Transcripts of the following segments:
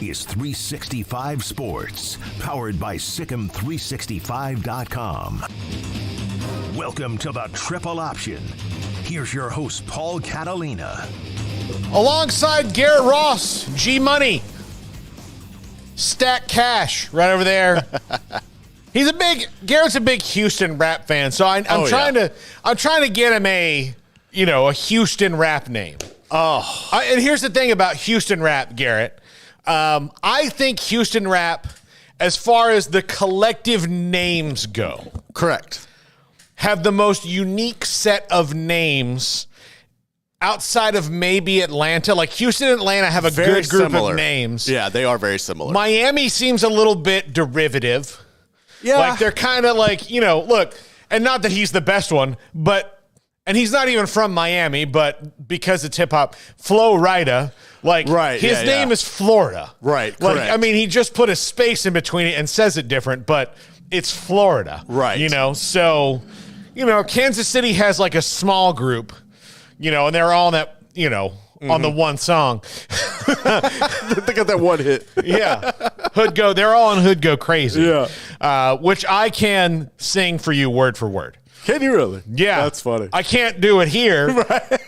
is 365 Sports, powered by Sikkim365.com. Welcome to the Triple Option. Here's your host, Paul Catalina. Alongside Garrett Ross, G-Money, Stack Cash, right over there. Garrett's a big Houston rap fan, so I'm trying to get him a Houston rap name. And here's the thing about Houston rap, Garrett. I think Houston rap, as far as the collective names go, correct, have the most unique set of names outside of maybe Atlanta. Like Houston and Atlanta have a very good group similar of names. Yeah, they are very similar. Miami seems a little bit derivative. Yeah. Like they're kind of like, look, and not that he's the best one, and he's not even from Miami, but because it's hip hop, Flo Rida, his name is Florida. Right, like, correct. I mean, he just put a space in between it and says it different, but it's Florida. Right. So, Kansas City has like a small group, and they're all that, on the one song. They got that one hit. Yeah. They're all on Hood Go Crazy. Yeah. Which I can sing for you word for word. Can you really? Yeah. That's funny. I can't do it here. Right.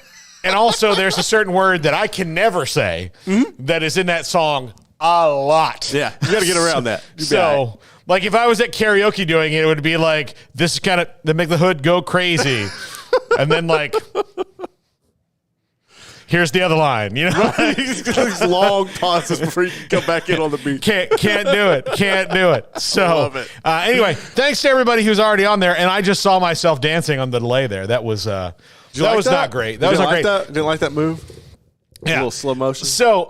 And also there's a certain word that I can never say that is in that song a lot. Yeah. You got to get around that. So, like if I was at karaoke doing it, it would be like, this is kind of, they make the hood go crazy. And then like, here's the other line, Right. These long pauses before you can come back in on the beat. Can't do it. So, love it. Anyway, thanks to everybody who's already on there. And I just saw myself dancing on the delay there. That was not great. That was not great. Didn't like that move? Yeah. A little slow motion. So,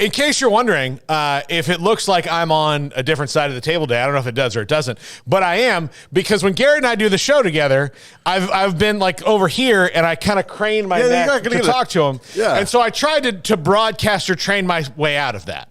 in case you're wondering if it looks like I'm on a different side of the table today, I don't know if it does or it doesn't, but I am, because when Garrett and I do the show together, I've been like over here and I kind of crane my neck to talk to him. Yeah. And so I tried to broadcaster train my way out of that.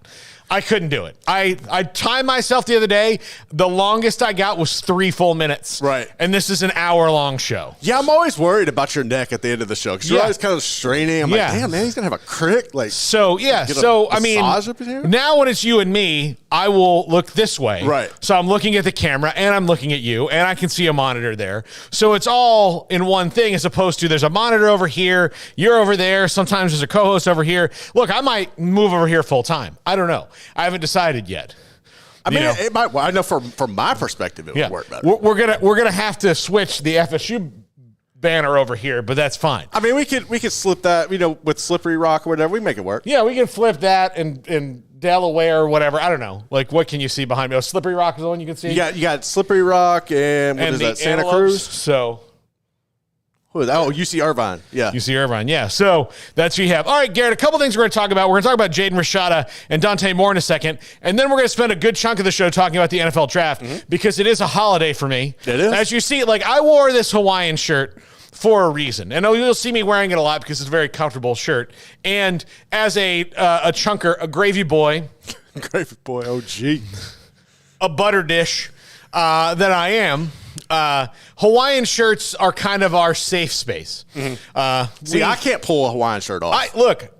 I couldn't do it. I timed myself the other day. The longest I got was 3 full minutes. Right. And this is an hour-long show. Yeah, I'm always worried about your neck at the end of the show because you're always kind of straining. I'm like, damn, man, he's going to have a crick. Like, so, yeah. So, I mean, up in here? Now when it's you and me, I will look this way. Right. So I'm looking at the camera and I'm looking at you and I can see a monitor there. So it's all in one thing as opposed to there's a monitor over here, you're over there, sometimes there's a co-host over here. Look, I might move over here full time. I don't know. I haven't decided yet. I mean, it might. Well, I know from my perspective, it would work better. We're gonna have to switch the FSU banner over here, but that's fine. I mean, we could slip that, with Slippery Rock or whatever. We make it work. Yeah, we can flip that in Delaware or whatever. I don't know. Like, what can you see behind me? Oh, Slippery Rock is the one you can see. You got Slippery Rock and what is that? Santa Antelopes. Cruz. So. Who is that? Oh, UC Irvine. Yeah. UC Irvine, yeah. So that's who you have. All right, Garrett, a couple things we're going to talk about. We're going to talk about Jaden Rashada and Dante more in a second. And then we're going to spend a good chunk of the show talking about the NFL draft because it is a holiday for me. It is. As you see, like I wore this Hawaiian shirt for a reason. And you'll see me wearing it a lot because it's a very comfortable shirt. And as a chunker, a gravy boy. Gravy boy, OG. A butter dish that I am. Hawaiian shirts are kind of our safe space. See, I can't pull a Hawaiian shirt off.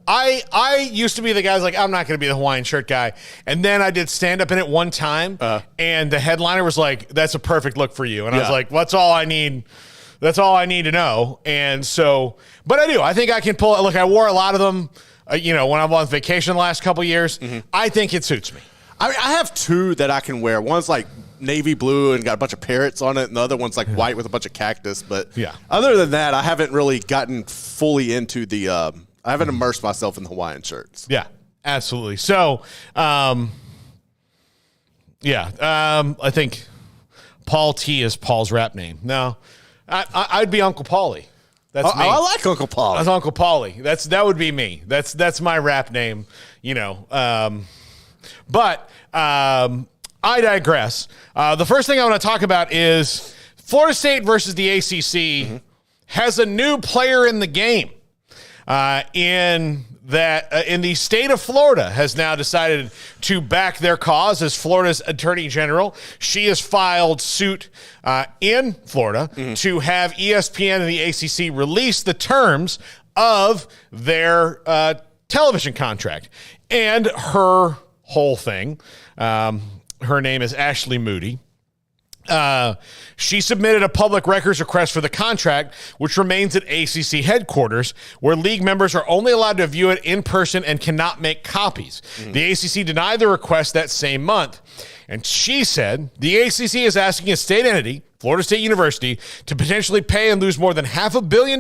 I used to be the guy who's like, I'm not going to be the Hawaiian shirt guy. And then I did stand up in it one time, and the headliner was like, that's a perfect look for you. And I was like, well, that's all I need. That's all I need to know. And so, but I do. I think I can pull it. Look, I wore a lot of them, when I'm on vacation the last couple of years. I think it suits me. I have 2 that I can wear. One's like navy blue and got a bunch of parrots on it, and the other one's like white with a bunch of cactus. But other than that, I haven't really gotten fully into the I haven't immersed myself in the Hawaiian shirts. Yeah, absolutely. So, I think Paul T is Paul's rap name. No, I'd be Uncle Paulie. That's me. I like Uncle Paulie. That's Uncle Paulie. That would be me. That's my rap name. But I digress. The first thing I want to talk about is Florida State versus the ACC has a new player in the game. In the state of Florida has now decided to back their cause as Florida's Attorney General. She has filed suit in Florida to have ESPN and the ACC release the terms of their television contract. And her whole thing. Her name is Ashley Moody. She submitted a public records request for the contract, which remains at ACC headquarters, where league members are only allowed to view it in person and cannot make copies. The ACC denied the request that same month. And she said, the ACC is asking a state entity, Florida State University, to potentially pay and lose more than $500 million,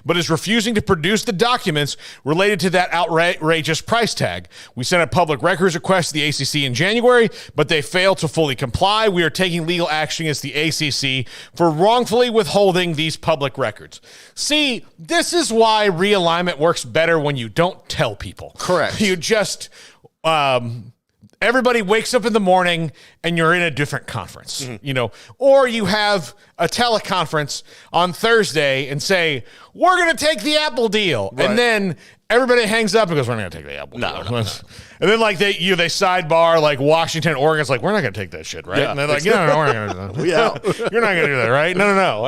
but is refusing to produce the documents related to that outrageous price tag. We sent a public records request to the ACC in January, but they failed to fully comply. We are taking legal action against the ACC for wrongfully withholding these public records. See, this is why realignment works better when you don't tell people. Correct. You just... everybody wakes up in the morning and you're in a different conference, or you have a teleconference on Thursday and say, we're going to take the Apple deal. Right. And then everybody hangs up and goes, we're not going to take the Apple deal. No. And then like they sidebar, like Washington, Oregon's like, we're not going to take that shit. Right. Yeah. And they're like, no, we're not going to do that. You're not going to do that. Right. No.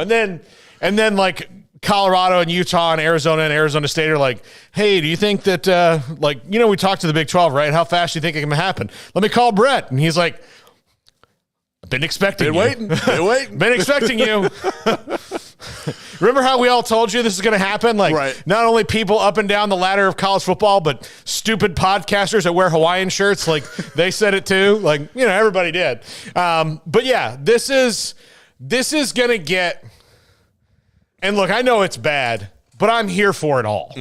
And then like, Colorado and Utah and Arizona State are like, hey, do you think that, we talked to the Big 12, right? How fast do you think it can happen? Let me call Brett. And he's like, been expecting you. Been waiting. Been expecting you. Remember how we all told you this is going to happen? Like, right. Not only people up and down the ladder of college football, but stupid podcasters that wear Hawaiian shirts. Like, they said it too. Like, everybody did. But yeah, this is going to get... And look, I know it's bad, but I'm here for it all.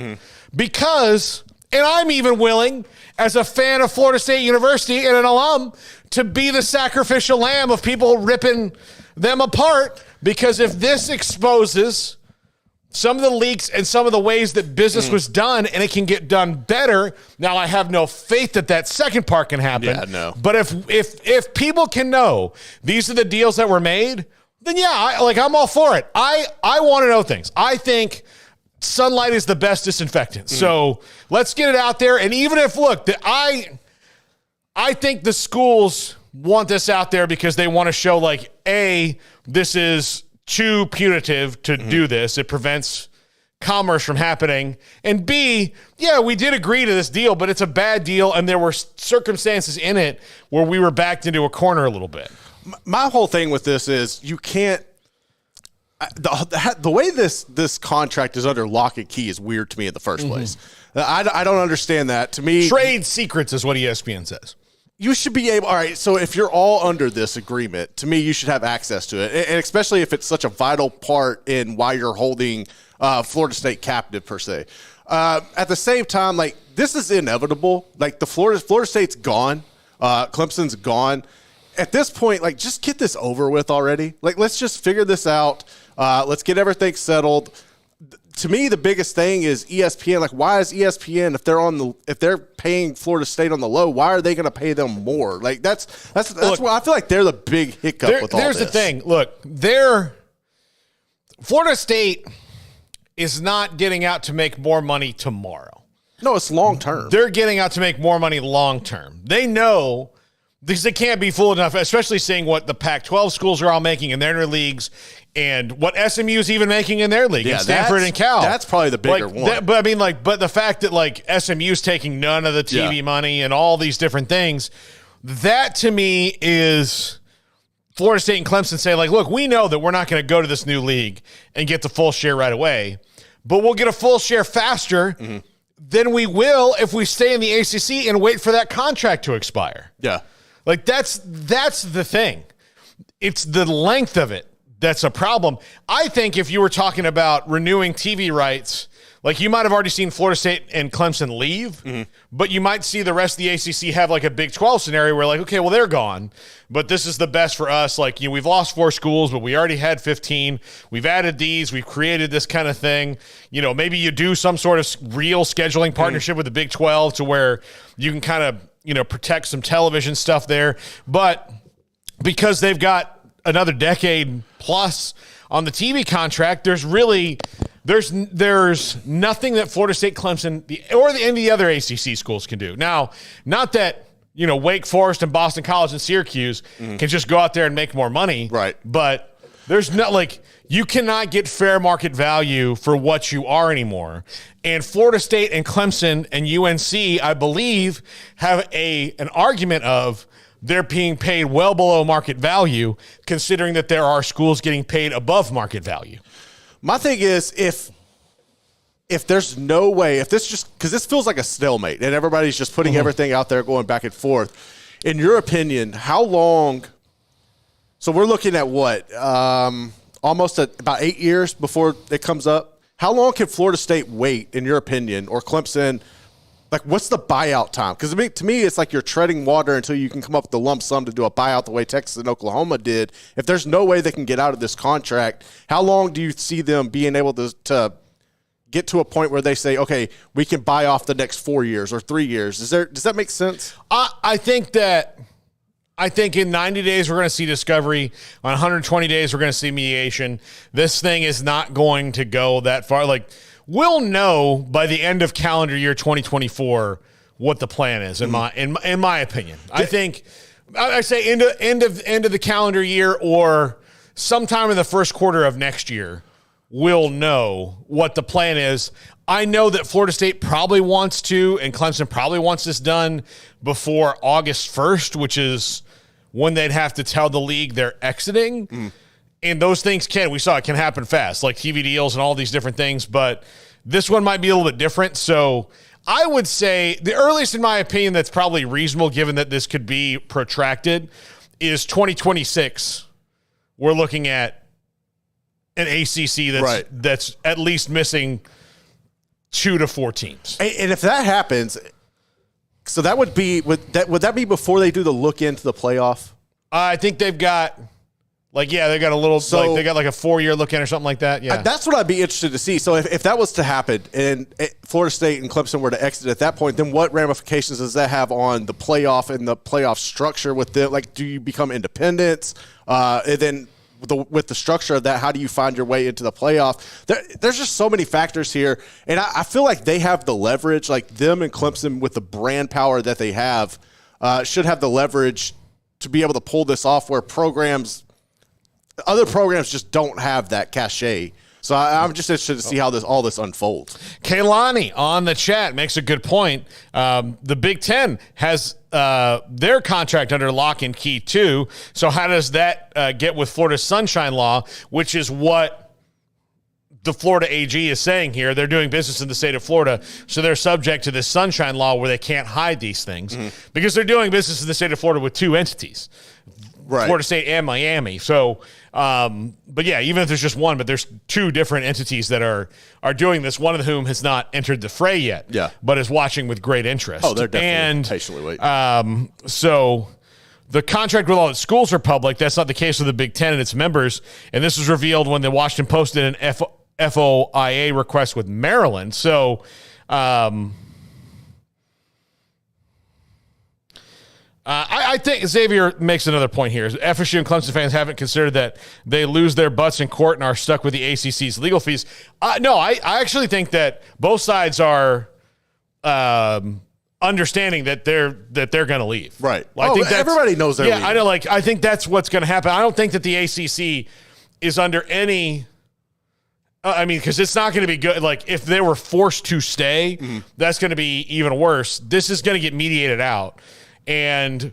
Because, and I'm even willing, as a fan of Florida State University and an alum, to be the sacrificial lamb of people ripping them apart. Because if this exposes some of the leaks and some of the ways that business was done, and it can get done better, now I have no faith that that second part can happen. Yeah, no. But if people can know these are the deals that were made, then yeah, I'm all for it. I want to know things. I think sunlight is the best disinfectant. So let's get it out there. And even if, look, I think the schools want this out there because they want to show, like, A, this is too punitive to do this. It prevents commerce from happening. And B, yeah, we did agree to this deal, but it's a bad deal, and there were circumstances in it where we were backed into a corner a little bit. My whole thing with this is you can't the way this contract is under lock and key is weird to me in the first place. I don't understand that. To me, trade secrets is what ESPN says. You should be able. All right, so if you're all under this agreement, to me, you should have access to it, and especially if it's such a vital part in why you're holding Florida State captive per se. At the same time, like, this is inevitable. Like, the Florida State's gone, Clemson's gone. At this point, like, just get this over with already. Like, let's just figure this out. Let's get everything settled. To me, the biggest thing is ESPN. Like, why is ESPN, if they're paying Florida State on the low, why are they going to pay them more? Like, that's look, why I feel like they're the big hiccup with all this. There's the thing. Look, Florida State is not getting out to make more money tomorrow. No, it's long term. They're getting out to make more money long term. They know. Because they can't be fooled enough, especially seeing what the Pac-12 schools are all making in their leagues and what SMU is even making in their league, and Stanford and Cal. That's probably the bigger one. But the fact that like SMU's taking none of the TV money and all these different things, that to me is Florida State and Clemson say, like, look, we know that we're not going to go to this new league and get the full share right away, but we'll get a full share faster than we will if we stay in the ACC and wait for that contract to expire. Yeah. Like, that's the thing. It's the length of it that's a problem. I think if you were talking about renewing TV rights, like, you might have already seen Florida State and Clemson leave, but you might see the rest of the ACC have like a Big 12 scenario where, like, okay, well, they're gone, but this is the best for us. Like, we've lost 4 schools, but we already had 15. We've added these. We've created this kind of thing. Maybe you do some sort of real scheduling partnership with the Big 12 to where you can kind of, protect some television stuff there. But because they've got another decade plus on the TV contract, there's nothing that Florida State, Clemson, or any of the other ACC schools can do. Now, not that, Wake Forest and Boston College and Syracuse can just go out there and make more money. Right. But There's not like you cannot get fair market value for what you are anymore. And Florida State and Clemson and UNC, I believe, have an argument of they're being paid well below market value, considering that there are schools getting paid above market value. My thing is, if there's no way, if this just, because this feels like a stalemate and everybody's just putting everything out there going back and forth, in your opinion, how long, so we're looking at what, almost about 8 years before it comes up? How long can Florida State wait, in your opinion, or Clemson? Like, what's the buyout time? Because to me, it's like you're treading water until you can come up with the lump sum to do a buyout the way Texas and Oklahoma did. If there's no way they can get out of this contract, how long do you see them being able to get to a point where they say, okay, we can buy off the next 4 years or 3 years? Does that make sense? I think in 90 days, we're going to see discovery. On 120 days, we're going to see mediation. This thing is not going to go that far. Like, we'll know by the end of calendar year 2024 what the plan is, in my opinion. I think I say end of the calendar year or sometime in the first quarter of next year, we'll know what the plan is. I know that Florida State probably wants to, and Clemson probably wants this done before August 1st, which is when they'd have to tell the league they're exiting. And those things we saw it can happen fast, like TV deals and all these different things. But this one might be a little bit different. So I would say the earliest, in my opinion, that's probably reasonable, given that this could be protracted, is 2026. We're looking at an ACC that's at least missing 2 to 4 teams. And if that happens, so that would that be before they do the look into the playoff? I think they've got they got a little, they got like a 4-year look in or something like that. Yeah. That's what I'd be interested to see. So if that was to happen and Florida State and Clemson were to exit at that point, then what ramifications does that have on the playoff and the playoff structure with them? Like, do you become independents? And then with the structure of that, how do you find your way into the playoff? There's just so many factors here. And I feel like they have the leverage, like them and Clemson with the brand power that they have, should have the leverage to be able to pull this off where other programs just don't have that cachet. So I'm just interested to see how all this unfolds. Kaylani on the chat makes a good point. The Big Ten has their contract under lock and key too. So how does that get with Florida's Sunshine Law, which is what the Florida AG is saying here? They're doing business in the state of Florida, so they're subject to this Sunshine Law where they can't hide these things because they're doing business in the state of Florida with 2 entities. Right. Florida State and Miami. So, but yeah, even if there's just one, but there's 2 different entities that are doing this, one of whom has not entered the fray yet, but is watching with great interest. Oh, they're definitely patiently waiting. So the contract with all its schools are public. That's not the case with the Big Ten and its members. And this was revealed when the Washington Post did an FOIA request with Maryland. So, I think Xavier makes another point here. FSU and Clemson fans haven't considered that they lose their butts in court and are stuck with the ACC's legal fees. No, I actually think that both sides are understanding that they're going to leave. Right. I think everybody knows they're leaving. I know. I think that's what's going to happen. I don't think that the ACC is under any. Because it's not going to be good. Like, if they were forced to stay, that's going to be even worse. This is going to get mediated out. And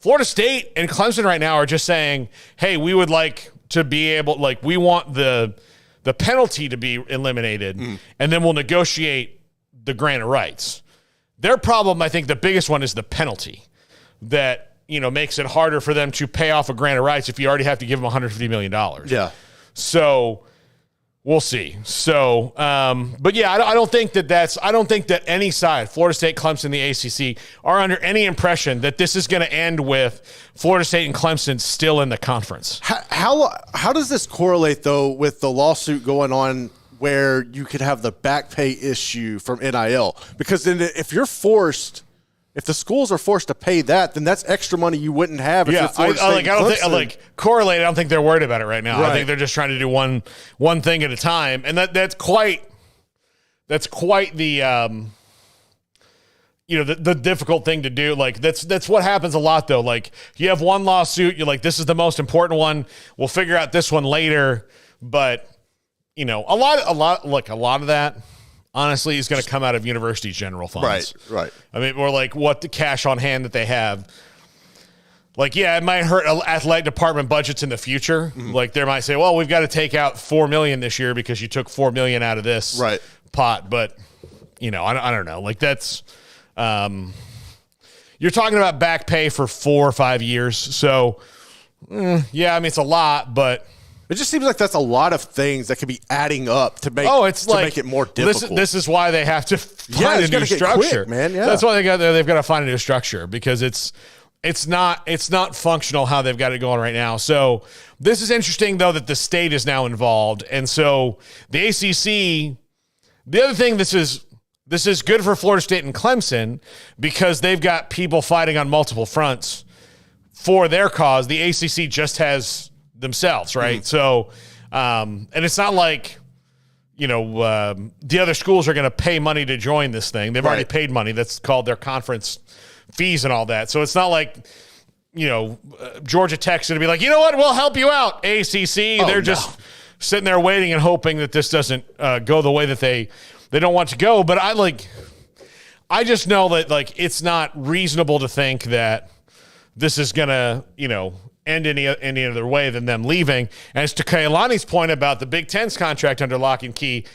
Florida State and Clemson right now are just saying, hey, we would like to be able, we want the penalty to be eliminated, and then we'll negotiate the grant of rights. Their problem, I think the biggest one, is the penalty that, makes it harder for them to pay off a grant of rights if you already have to give them $150 million. Yeah. So we'll see. So, but yeah, I don't think that any side, Florida State, Clemson, the ACC, are under any impression that this is going to end with Florida State and Clemson still in the conference. How does this correlate, though, with the lawsuit going on where you could have the back pay issue from NIL? Because then if the schools are forced to pay that, then that's extra money you wouldn't have if you're Florida State and Clemson. Correlate. I don't think they're worried about it right now. Right. I think they're just trying to do one thing at a time, and that's quite the the difficult thing to do. Like that's what happens a lot though. Like you have one lawsuit, you're like, this is the most important one. We'll figure out this one later. But a lot of that honestly is going to come out of university general funds. Right. I mean, or like what the cash on hand that they have. Like, yeah, it might hurt athletic department budgets in the future. Mm-hmm. Like they might say, well, we've got to take out $4 million this year because you took $4 million out of this pot. But I don't know. Like that's, you're talking about back pay for 4 or 5 years. So, yeah, I mean, it's a lot, but it just seems like that's a lot of things that could be adding up to make make it more difficult. This is why they have to find a new structure, quick, man. Yeah. That's why they've got to find a new structure because it's not functional how they've got it going right now. So this is interesting though that the state is now involved, and so the ACC. The other thing, this is good for Florida State and Clemson because they've got people fighting on multiple fronts for their cause. The ACC just has themselves, right? Mm-hmm. So, and it's not like, the other schools are going to pay money to join this thing. They've already paid money. That's called their conference fees and all that. So it's not like, Georgia Tech's going to be like, you know what, we'll help you out, ACC. They're just sitting there waiting and hoping that this doesn't go the way that they don't want to go. But I just know that like it's not reasonable to think that this is gonna end any other way than them leaving. And as to Kailani's point about the Big Ten's contract under lock and key,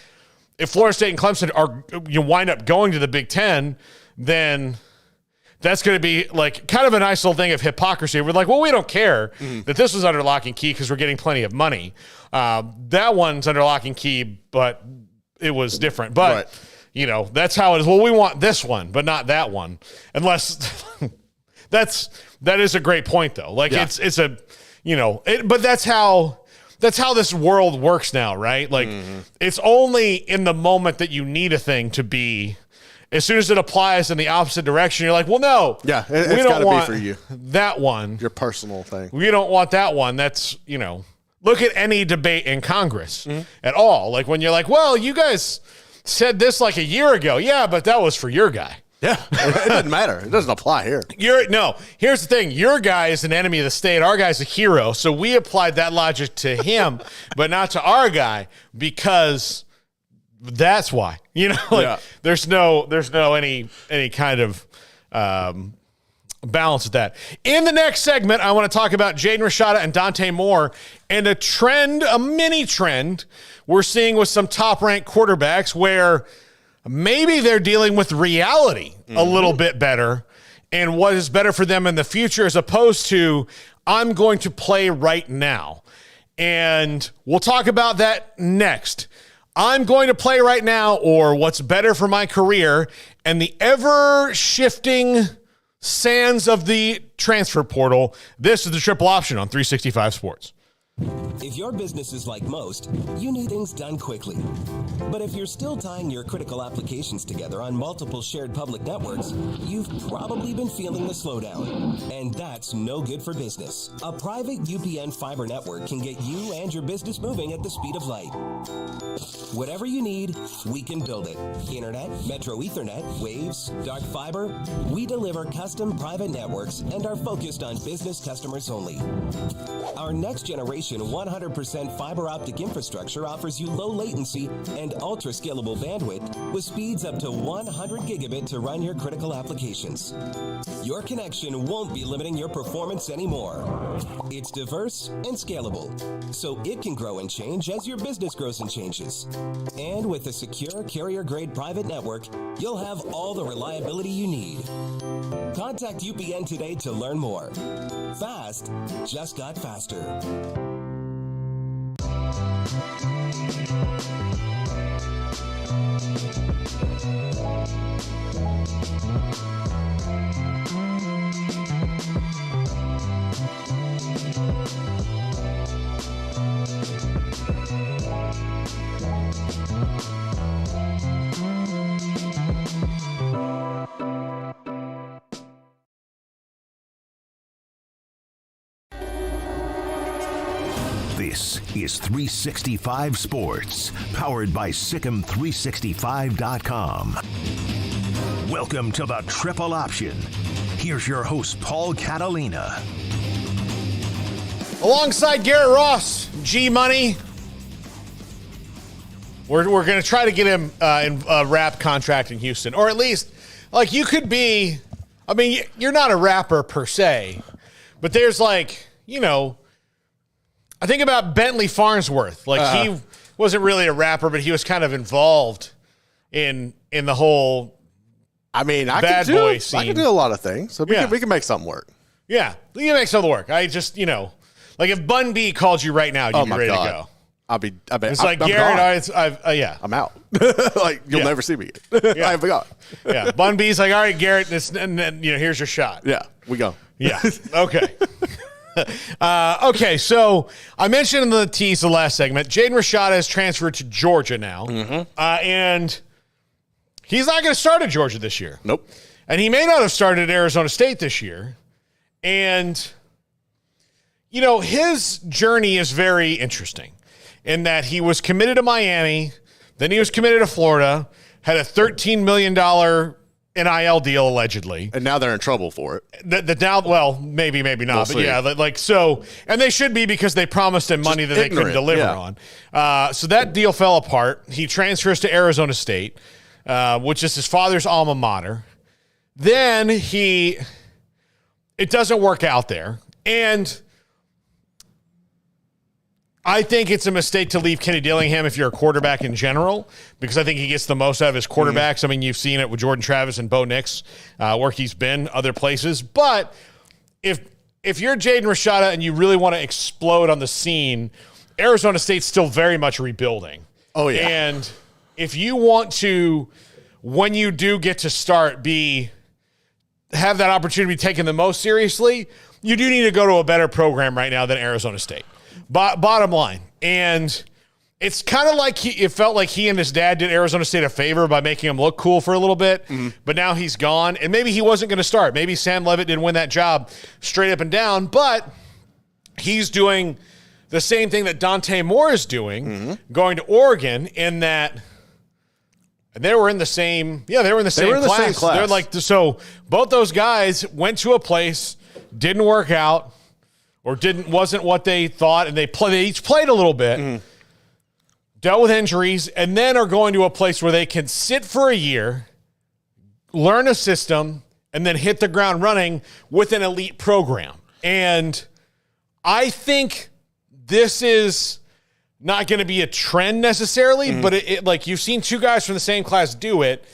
if Florida State and Clemson are wind up going to the Big Ten, then that's going to be like kind of a nice little thing of hypocrisy. We're like, well, we don't care that this was under lock and key because we're getting plenty of money. That one's under lock and key, but it was different. But, that's how it is. Well, we want this one, but not that one. Unless that is a great point, though. Like, it's a, but that's how this world works now, right? Like, it's only in the moment that you need a thing to be. As soon as it applies in the opposite direction, you're like, well, no. Yeah, it's got to be for you. That one. Your personal thing. We don't want that one. That's, look at any debate in Congress at all. Like when you're like, well, you guys said this like a year ago. Yeah, but that was for your guy. Yeah, it doesn't matter. It doesn't apply here. Here's the thing. Your guy is an enemy of the state. Our guy's a hero. So we applied that logic to him, but not to our guy because that's why. There's no any kind of balance with that. In the next segment, I want to talk about Jaden Rashada and Dante Moore and a mini trend we're seeing with some top-ranked quarterbacks where maybe they're dealing with reality a little bit better and what is better for them in the future as opposed to I'm going to play right now. And we'll talk about that next. I'm going to play right now or what's better for my career and the ever-shifting sands of the transfer portal. This is the Triple Option on 365 Sports. If your business is like most, you need things done quickly. But if you're still tying your critical applications together on multiple shared public networks, you've probably been feeling the slowdown. And that's no good for business. A private UPN fiber network can get you and your business moving at the speed of light. Whatever you need, we can build it. Internet, Metro Ethernet, Waves, dark fiber. We deliver custom private networks and are focused on business customers only. Our next generation 100% fiber optic infrastructure offers you low latency and ultra scalable bandwidth with speeds up to 100 gigabit to run your critical applications. Your connection won't be limiting your performance anymore. It's diverse and scalable, so it can grow and change as your business grows and changes. And with a secure carrier-grade private network, you'll have all the reliability you need. Contact UPN today to learn more. Fast just got faster. This is 365 Sports, powered by SicEm365.com. Welcome to the Triple Option. Here's your host, Paul Catalina. Alongside Garrett Ross, G-Money. We're going to try to get him in a rap contract in Houston. Or at least, like, you could be, I mean, you're not a rapper per se, but there's like, you know, I think about Bentley Farnsworth. Like, he wasn't really a rapper, but he was kind of involved in the whole bad boy scene. I can do a lot of things, so we can make something work. Yeah, we can make something work. I just, you know, like if Bun B called you right now, you'd be ready to go. It's like Garrett, I'm out. Like, you'll never see me again. I forgot. Yeah, Bun B's like, all right, Garrett, and then, you know, here's your shot. Yeah, we go. Yeah, okay. Okay, so I mentioned in the tease the last segment, Jaden Rashada has transferred to Georgia now, and he's not going to start at Georgia this year. Nope. And he may not have started at Arizona State this year. And, you know, his journey is very interesting in that he was committed to Miami, then he was committed to Florida, had a $13 million NIL deal allegedly. And now they're in trouble for it. Now, well, maybe not. We'll but see. yeah, like so. And they should be because they promised him money that they couldn't deliver on. So that deal fell apart. He transfers to Arizona State, which is his father's alma mater. Then it doesn't work out there. And I think it's a mistake to leave Kenny Dillingham if you're a quarterback in general, because I think he gets the most out of his quarterbacks. I mean, you've seen it with Jordan Travis and Bo Nix, where he's been other places. But if you're Jaden Rashada and you really want to explode on the scene, Arizona State's still very much rebuilding. Oh, yeah. And if you want to, when you do get to start, have that opportunity to be taken the most seriously, you do need to go to a better program right now than Arizona State. Bottom line. And it's kind of like it felt like he and his dad did Arizona State a favor by making him look cool for a little bit, but now he's gone. And maybe he wasn't going to start. Maybe Sam Leavitt didn't win that job straight up and down, but he's doing the same thing that Dante Moore is doing, going to Oregon, in that they were in the same class. They're like, so both those guys went to a place, didn't work out, or wasn't what they thought, and they each played a little bit, dealt with injuries, and then are going to a place where they can sit for a year, learn a system, and then hit the ground running with an elite program. And I think this is not going to be a trend necessarily, but it like you've seen two guys from the same class do it.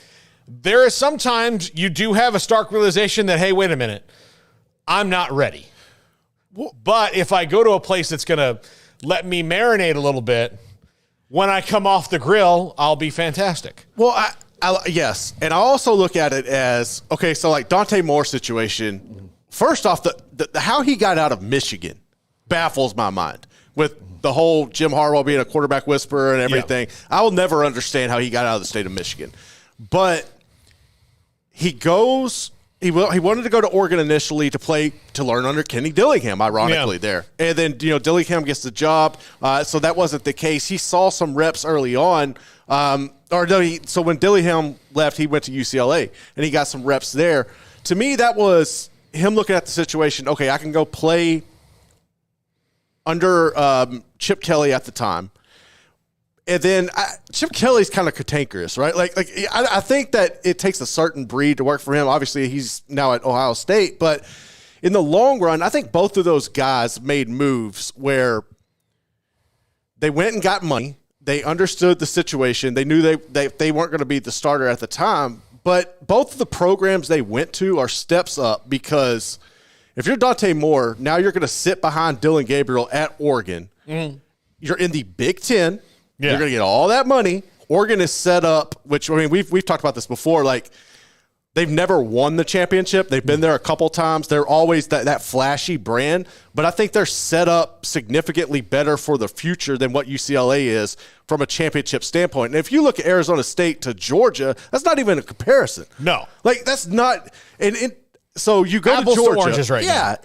There is sometimes you do have a stark realization that, hey, wait a minute, I'm not ready. But if I go to a place that's going to let me marinate a little bit, when I come off the grill, I'll be fantastic. Well, yes. And I also look at it as, okay, so like Dante Moore's situation, first off, the how he got out of Michigan baffles my mind with the whole Jim Harbaugh being a quarterback whisperer and everything. Yeah. I will never understand how he got out of the state of Michigan. But he wanted to go to Oregon initially to learn under Kenny Dillingham, ironically, there. And then, you know, Dillingham gets the job. So that wasn't the case. He saw some reps early on. So when Dillingham left, he went to UCLA, and he got some reps there. To me, that was him looking at the situation. Okay, I can go play under Chip Kelly at the time. And then Chip Kelly's kind of cantankerous, right? Like I think that it takes a certain breed to work for him. Obviously, he's now at Ohio State. But in the long run, I think both of those guys made moves where they went and got money. They understood the situation. They knew they weren't going to be the starter at the time. But both of the programs they went to are steps up, because if you're Dante Moore, now you're going to sit behind Dylan Gabriel at Oregon. You're in the Big Ten. Yeah. You're going to get all that money. Oregon is set up, which, I mean, we've talked about this before. Like, they've never won the championship. They've been there a couple times. They're always that flashy brand. But I think they're set up significantly better for the future than what UCLA is from a championship standpoint. And if you look at Arizona State to Georgia, that's not even a comparison. No. Like, that's not – and So you go Apples to Georgia. to oranges right now.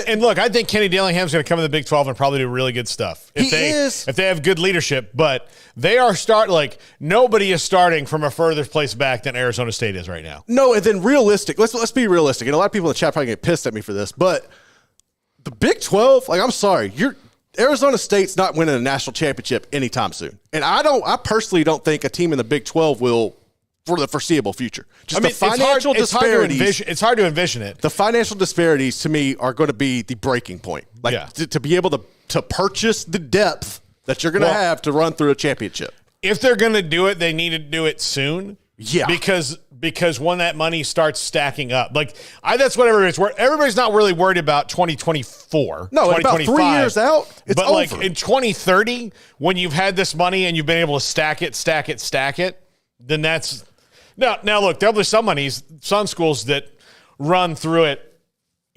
And look, I think Kenny Dillingham's going to come in the Big 12 and probably do really good stuff. If they have good leadership, but they are nobody is starting from a further place back than Arizona State is right now. No, and then realistic. Let's be realistic. And a lot of people in the chat probably get pissed at me for this, but the Big 12, I'm sorry, Arizona State's not winning a national championship anytime soon. And I personally don't think a team in the Big 12 will for the foreseeable future. The financial disparities. It's hard to envision it. The financial disparities, to me, are going to be the breaking point. To be able to purchase the depth that you're going to have to run through a championship. If they're going to do it, they need to do it soon. Yeah. Because when that money starts stacking up. That's what everybody's not really worried about 2024. No, about 3 years out, it's over. In 2030, when you've had this money and you've been able to stack it, then that's... Now, look, there'll be some schools that run through it,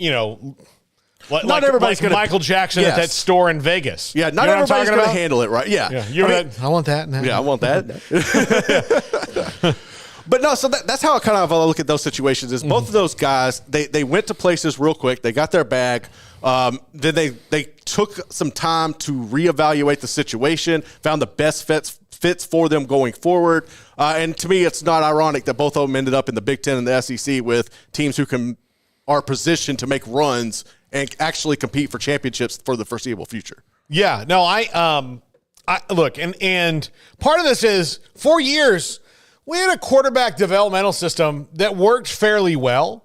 not everybody's going to... Michael Jackson at that store in Vegas. Yeah, not everybody's going to handle it right. Yeah. I want that. Yeah, I want that. But no, so that's how I kind of look at those situations is both of those guys, they went to places real quick. They got their bag. Then they took some time to reevaluate the situation, found the best fits for them going forward. And to me, it's not ironic that both of them ended up in the Big Ten and the SEC with teams who are positioned to make runs and actually compete for championships for the foreseeable future. Yeah, no, I look, and part of this is 4 years, we had a quarterback developmental system that worked fairly well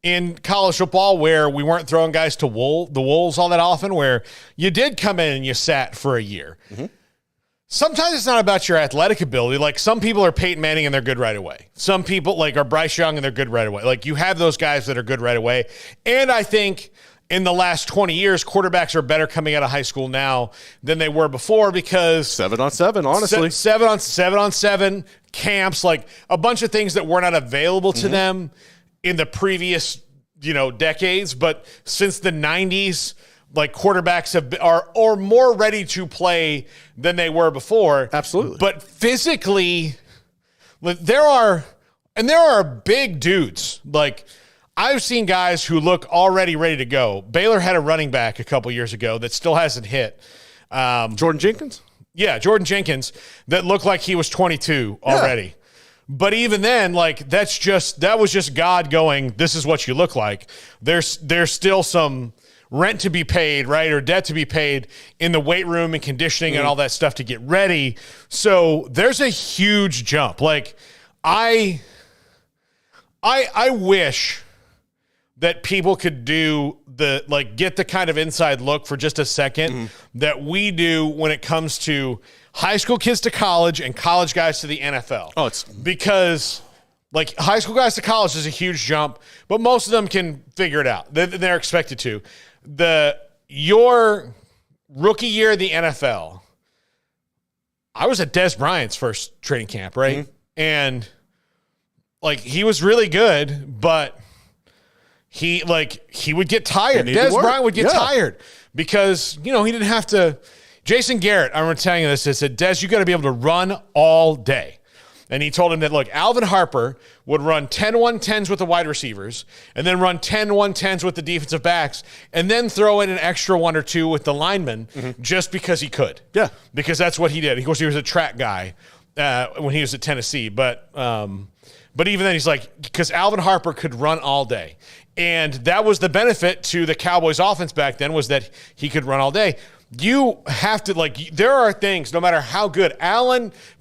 in college football where we weren't throwing guys to the wolves all that often, where you did come in and you sat for a year. Sometimes it's not about your athletic ability. Some people are Peyton Manning and they're good right away. Some people are Bryce Young and they're good right away. You have those guys that are good right away. And I think in the last 20 years, quarterbacks are better coming out of high school now than they were before because 7-on-7, honestly. 7-on-7 camps, a bunch of things that were not available to them in the previous, decades. But since the 90s, quarterbacks are more ready to play than they were before. Absolutely. But physically, there are big dudes. I've seen guys who look already ready to go. Baylor had a running back a couple years ago that still hasn't hit. Jordan Jenkins? Yeah, Jordan Jenkins, that looked like he was 22 already. Yeah. But even then, that was just God going, this is what you look like. There's still some rent to be paid, right, or debt to be paid in the weight room and conditioning and all that stuff to get ready. So there's a huge jump. I wish that people could do get the kind of inside look for just a second that we do when it comes to high school kids to college and college guys to the NFL. Oh, it's because high school guys to college is a huge jump, but most of them can figure it out. They're expected to. Your rookie year in the NFL, I was at Des Bryant's first training camp, right? And he was really good, but he would get tired. Des Bryant would get tired because, he didn't have to. Jason Garrett, I remember telling you this, said, Des, you got to be able to run all day. And he told him that, Alvin Harper would run 10 110s with the wide receivers and then run 10 110s with the defensive backs and then throw in an extra one or two with the linemen just because he could. Yeah. Because that's what he did. Of course, he was a track guy when he was at Tennessee. But even then, he's because Alvin Harper could run all day. And that was the benefit to the Cowboys offense back then, was that he could run all day. You have to, there are things, no matter how good.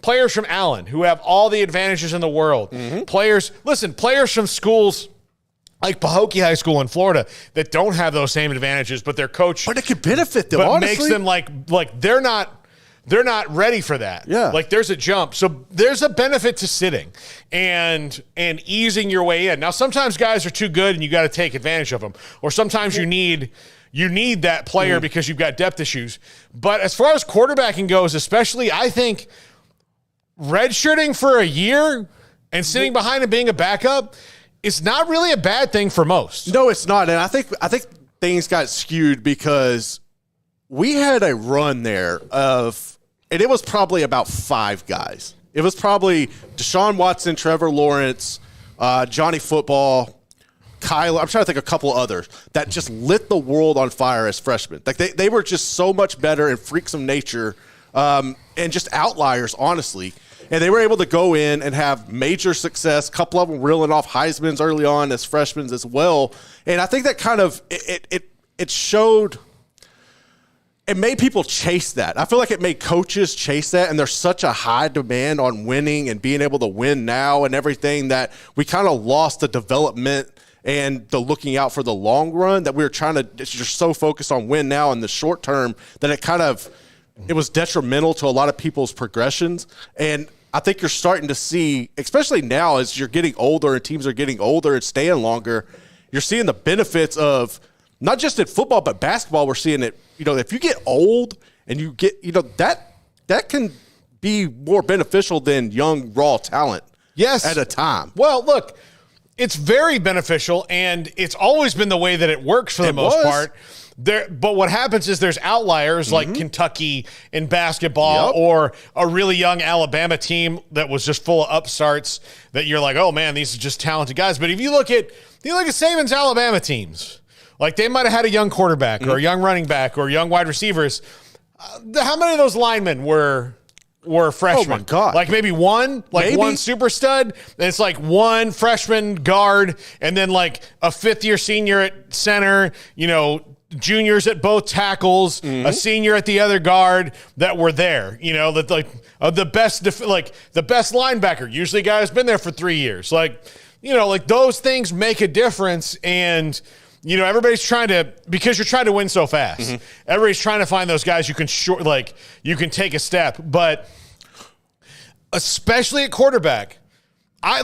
Players from Allen who have all the advantages in the world. Players from schools like Pahokee High School in Florida that don't have those same advantages, but their coach. But it could benefit them, but honestly. Makes them they're not ready for that. Yeah. There's a jump. So there's a benefit to sitting and easing your way in. Now, sometimes guys are too good and you got to take advantage of them. Or sometimes you need that player because you've got depth issues. But as far as quarterbacking goes, especially, I think redshirting for a year and sitting behind and being a backup is not really a bad thing for most. No, it's not. And I think things got skewed because we had a run there and it was probably about 5 guys. It was probably Deshaun Watson, Trevor Lawrence, Johnny Football, Kyler. I'm trying to think of a couple others that just lit the world on fire as freshmen. Like they were just so much better and freaks of nature and just outliers, honestly. And they were able to go in and have major success. A couple of them reeling off Heisman's early on as freshmen as well. And I think that kind of it showed. It made people chase that. I feel like it made coaches chase that, and there's such a high demand on winning and being able to win now and everything that we kind of lost the development and the looking out for the long run that we were trying to just so focused on win now in the short term that it was detrimental to a lot of people's progressions. And I think you're starting to see, especially now as you're getting older and teams are getting older and staying longer, you're seeing the benefits of not just in football, but basketball. We're seeing it, if you get old and you get, that can be more beneficial than young, raw talent. Yes. At a time. Well, look, it's very beneficial, and it's always been the way that it works for the most part. But what happens is there's outliers like Kentucky in basketball or a really young Alabama team that was just full of upstarts that you're like, oh, man, these are just talented guys. But if you look at Saban's Alabama teams, like they might have had a young quarterback or a young running back or young wide receivers. How many of those linemen were freshmen? Oh, my God. Like maybe one super stud. And it's like one freshman guard and then like a fifth-year senior at center, juniors at both tackles, a senior at the other guard that were there, that the best linebacker, usually a guy who's been there for 3 years. Like those things make a difference. And, everybody's because you're trying to win so fast. Everybody's trying to find those guys you can take a step. But especially at quarterback, I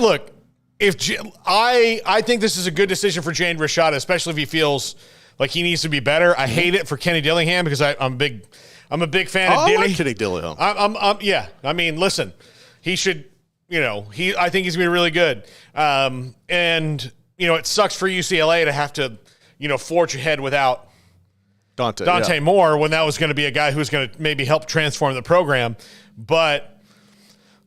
think this is a good decision for Jaden Rashada, especially if he feels like he needs to be better. I hate it for Kenny Dillingham because I'm a big fan of Dilly. I like Kenny Dillingham. Yeah. I mean, listen, he should, I think he's going to be really good. And it sucks for UCLA to have to, forge ahead without Dante Moore when that was going to be a guy who's going to maybe help transform the program. But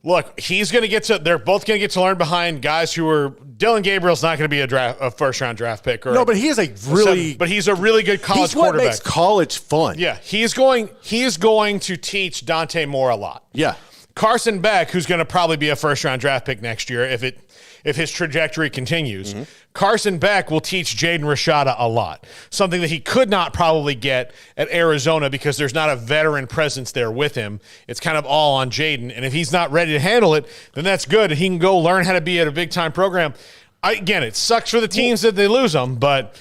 look, they're both going to get to learn behind guys who are Dylan Gabriel's not going to be a first round draft pick but he is he's a really good college quarterback. What makes college fun. Yeah. He is going to teach Dante Moore a lot. Yeah. Carson Beck, who's going to probably be a first round draft pick next year if his trajectory continues. Carson Beck will teach Jaden Rashada a lot, something that he could not probably get at Arizona because there's not a veteran presence there with him. It's kind of all on Jaden, and if he's not ready to handle it, then that's good. He can go learn how to be at a big-time program. Again, it sucks for the teams that they lose them, but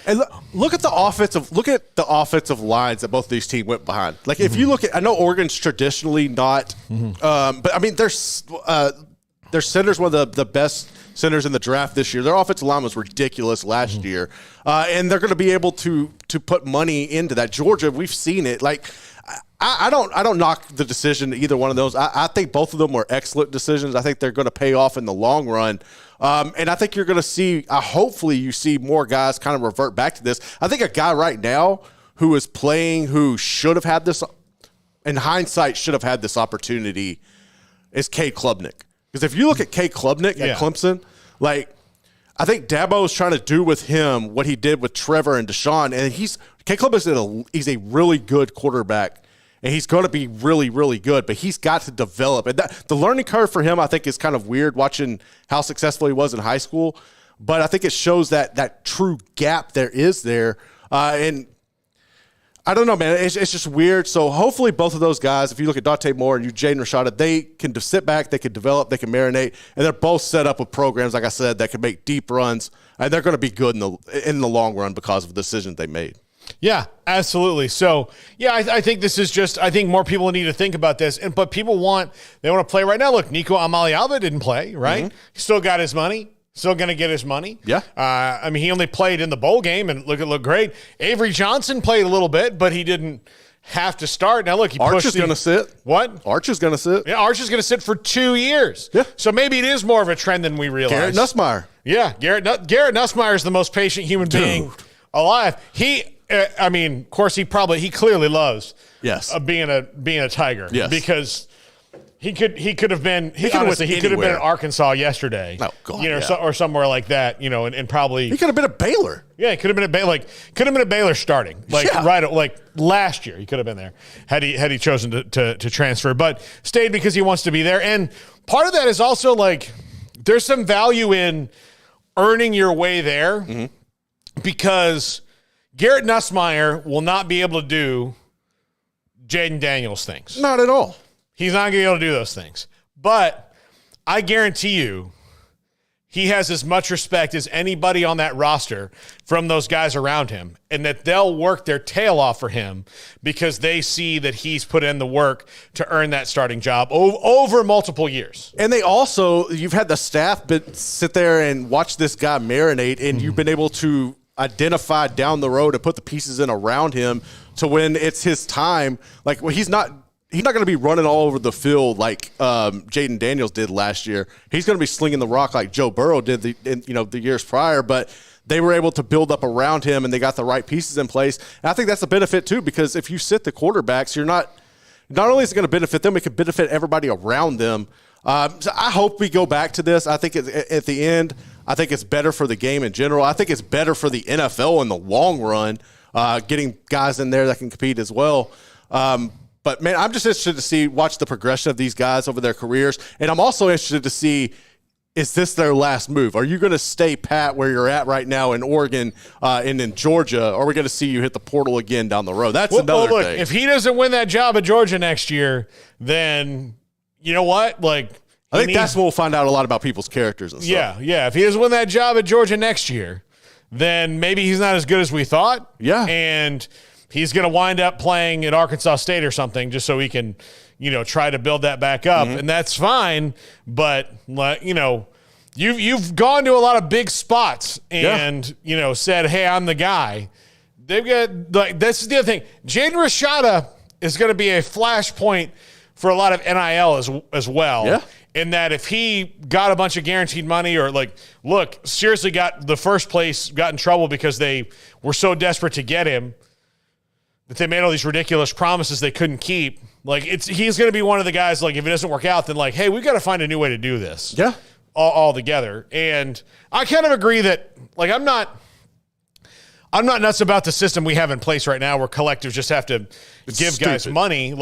look at the offensive lines that both of these teams went behind. Like if you look at, I know Oregon's traditionally not, but I mean their center's one of the best centers in the draft this year. Their offensive line was ridiculous last year, and they're going to be able to put money into that. Georgia, we've seen it. Like I don't knock the decision to either one of those. I think both of them were excellent decisions. I think they're going to pay off in the long run. And I think you're going to see, hopefully you see more guys kind of revert back to this. I think a guy right now who is playing who should have had this, in hindsight, should have had this opportunity is Cade Klubnik. Because if you look at Cade Klubnik at Clemson, I think Dabo's trying to do with him what he did with Trevor and Deshaun. And Cade Klubnik he's a really good quarterback. And he's going to be really, really good, but he's got to develop. And the learning curve for him, I think, is kind of weird watching how successful he was in high school. But I think it shows that true gap there is there. And I don't know, man. It's just weird. So hopefully both of those guys, if you look at Dante Moore and Jaden Rashada, they can just sit back, they can develop, they can marinate, and they're both set up with programs, like I said, that can make deep runs. And they're going to be good in the long run because of the decisions they made. Yeah, absolutely. So, yeah, I think this is just – I think more people need to think about this. But people want – they want to play right now. Look, Nico Amalialva didn't play, right? He still got his money. Still going to get his money. Yeah. I mean, he only played in the bowl game and looked great. Avery Johnson played a little bit, but he didn't have to start. Now, look, Arch is going to sit. What? Arch is going to sit. Yeah, Arch is going to sit for 2 years. Yeah. So maybe it is more of a trend than we realize. Garrett Nussmeier. Yeah, Garrett Nussmeier is the most patient human being alive. I mean, of course, he clearly loves being a Tiger. Yes. Because He could have been. He could have been in Arkansas yesterday. Oh God, or somewhere like that. And probably he could have been at Baylor. Yeah, he could have been at Baylor. Could have been at Baylor starting right last year. He could have been there had he chosen to transfer, but stayed because he wants to be there. And part of that is also there's some value in earning your way there because Garrett Nussmeier will not be able to do Jaden Daniels things. Not at all. He's not going to be able to do those things. But I guarantee you he has as much respect as anybody on that roster from those guys around him, and that they'll work their tail off for him because they see that he's put in the work to earn that starting job over multiple years. And you've had the staff sit there and watch this guy marinate, and you've been able to identify down the road and put the pieces in around him to when it's his time. He's not going to be running all over the field like Jaden Daniels did last year. He's going to be slinging the rock like Joe Burrow did the years prior, but they were able to build up around him and they got the right pieces in place. And I think that's a benefit too, because if you sit the quarterbacks, not only is it going to benefit them, it could benefit everybody around them. So I hope we go back to this. I think at the end, I think it's better for the game in general. I think it's better for the NFL in the long run, getting guys in there that can compete as well. But, man, I'm just interested to watch the progression of these guys over their careers. And I'm also interested to see, is this their last move? Are you going to stay pat where you're at right now in Oregon and in Georgia, or are we going to see you hit the portal again down the road? That's another thing. If he doesn't win that job at Georgia next year, then you know what? I think that's when we'll find out a lot about people's characters and stuff. Yeah. If he doesn't win that job at Georgia next year, then maybe he's not as good as we thought. Yeah. And he's going to wind up playing at Arkansas State or something just so he can, try to build that back up. And that's fine. But, you've gone to a lot of big spots and, said, hey, I'm the guy. They've got, this is the other thing. Jaden Rashada is going to be a flashpoint for a lot of NIL as well. Yeah. In that if he got a bunch of guaranteed money or seriously got the first place, got in trouble because they were so desperate to get him, that they made all these ridiculous promises they couldn't keep. He's going to be one of the guys, if it doesn't work out, then hey, we've got to find a new way to do this. Yeah. All together. And I kind of agree that, I'm not nuts about the system we have in place right now where collectives just have to give guys money.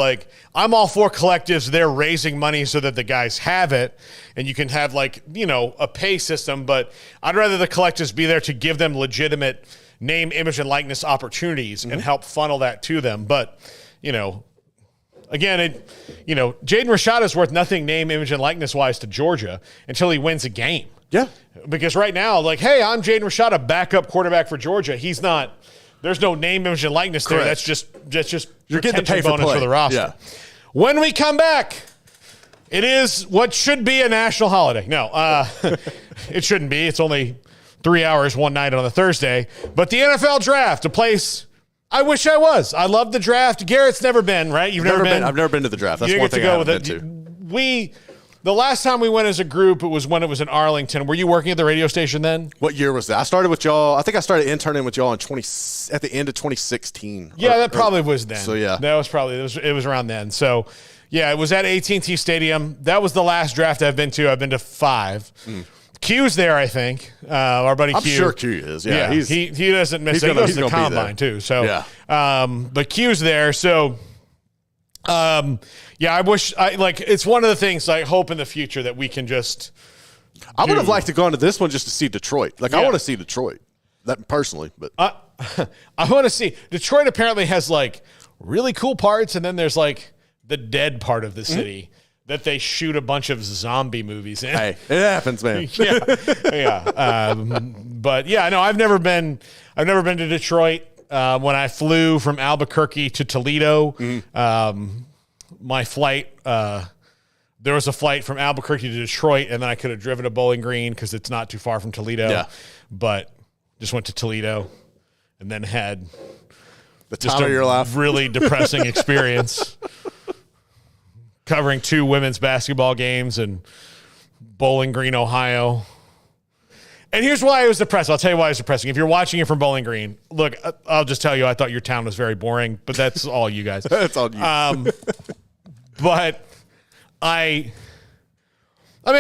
I'm all for collectives. They're raising money so that the guys have it and you can have a pay system, but I'd rather the collectives be there to give them legitimate name, image, and likeness opportunities and help funnel that to them. But, again, Jaden Rashada is worth nothing name, image, and likeness-wise to Georgia until he wins a game. Yeah. Because right now, hey, I'm Jaden Rashada, backup quarterback for Georgia. He's not – there's no name, image, and likeness there. That's just you're getting the pay bonus for the roster. Yeah. When we come back, it is what should be a national holiday. No, it shouldn't be. It's only 3 hours one night on a Thursday. But the NFL draft, a place I wish I was. I love the draft. Garrett's never been, right? You've never been? I've never been to the draft. That's one thing I haven't been to. The last time we went as a group, it was when it was in Arlington. Were you working at the radio station then? What year was that? I started with y'all. I think I started interning with y'all at the end of 2016. Yeah, that probably was then. So yeah, that was probably it was around then. So yeah, it was at AT&T Stadium. That was the last draft I've been to. I've been to 5. Q's there, I think. Our buddy Q. I'm sure Q is. Yeah, he doesn't miss it. He goes to the combine too. So yeah, but Q's there. So. I wish it's one of the things I hope in the future that we can just I would have liked to go into this one just to see Detroit. I want to see Detroit. That personally, but I want to see Detroit apparently has really cool parts and then there's the dead part of the city that they shoot a bunch of zombie movies in. Hey, it happens, man. yeah. But yeah, no, I've never been to Detroit. When I flew from Albuquerque to Toledo, my flight, there was a flight from Albuquerque to Detroit, and then I could have driven to Bowling Green because it's not too far from Toledo. Yeah. But just went to Toledo and then had the time of your life. Really depressing experience covering 2 women's basketball games in Bowling Green, Ohio. And here's why it was depressing. I'll tell you why it was depressing. If you're watching it from Bowling Green, look, I'll just tell you, I thought your town was very boring, but that's all you guys. That's all you. But I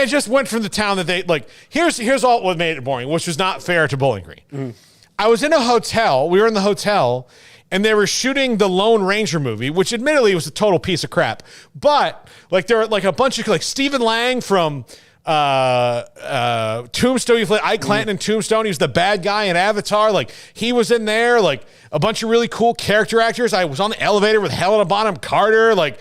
just went from the town that they like. Here's all what made it boring, which was not fair to Bowling Green. Mm-hmm. I was in a hotel. We were in the hotel, and they were shooting the Lone Ranger movie, which admittedly was a total piece of crap. But like there were like a bunch of like Stephen Lang from Tombstone. He played Ike Clanton in Tombstone. He was the bad guy in Avatar. Like he was in there. Like a bunch of really cool character actors. I was on the elevator with Helena Bonham Carter. Like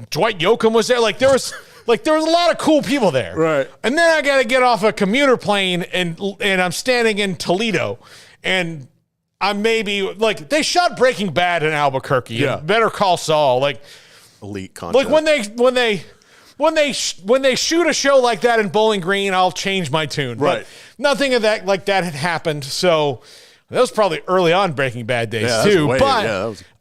Dwight Yoakam was there. Like there was a lot of cool people there. Right. And then I got to get off a commuter plane and I'm standing in Toledo. And I'm maybe like they shot Breaking Bad in Albuquerque. Yeah. Better Call Saul. Like elite content. Like when they shoot a show like that in Bowling Green, I'll change my tune. Right. But nothing of that like that had happened. So that was probably early on Breaking Bad days too.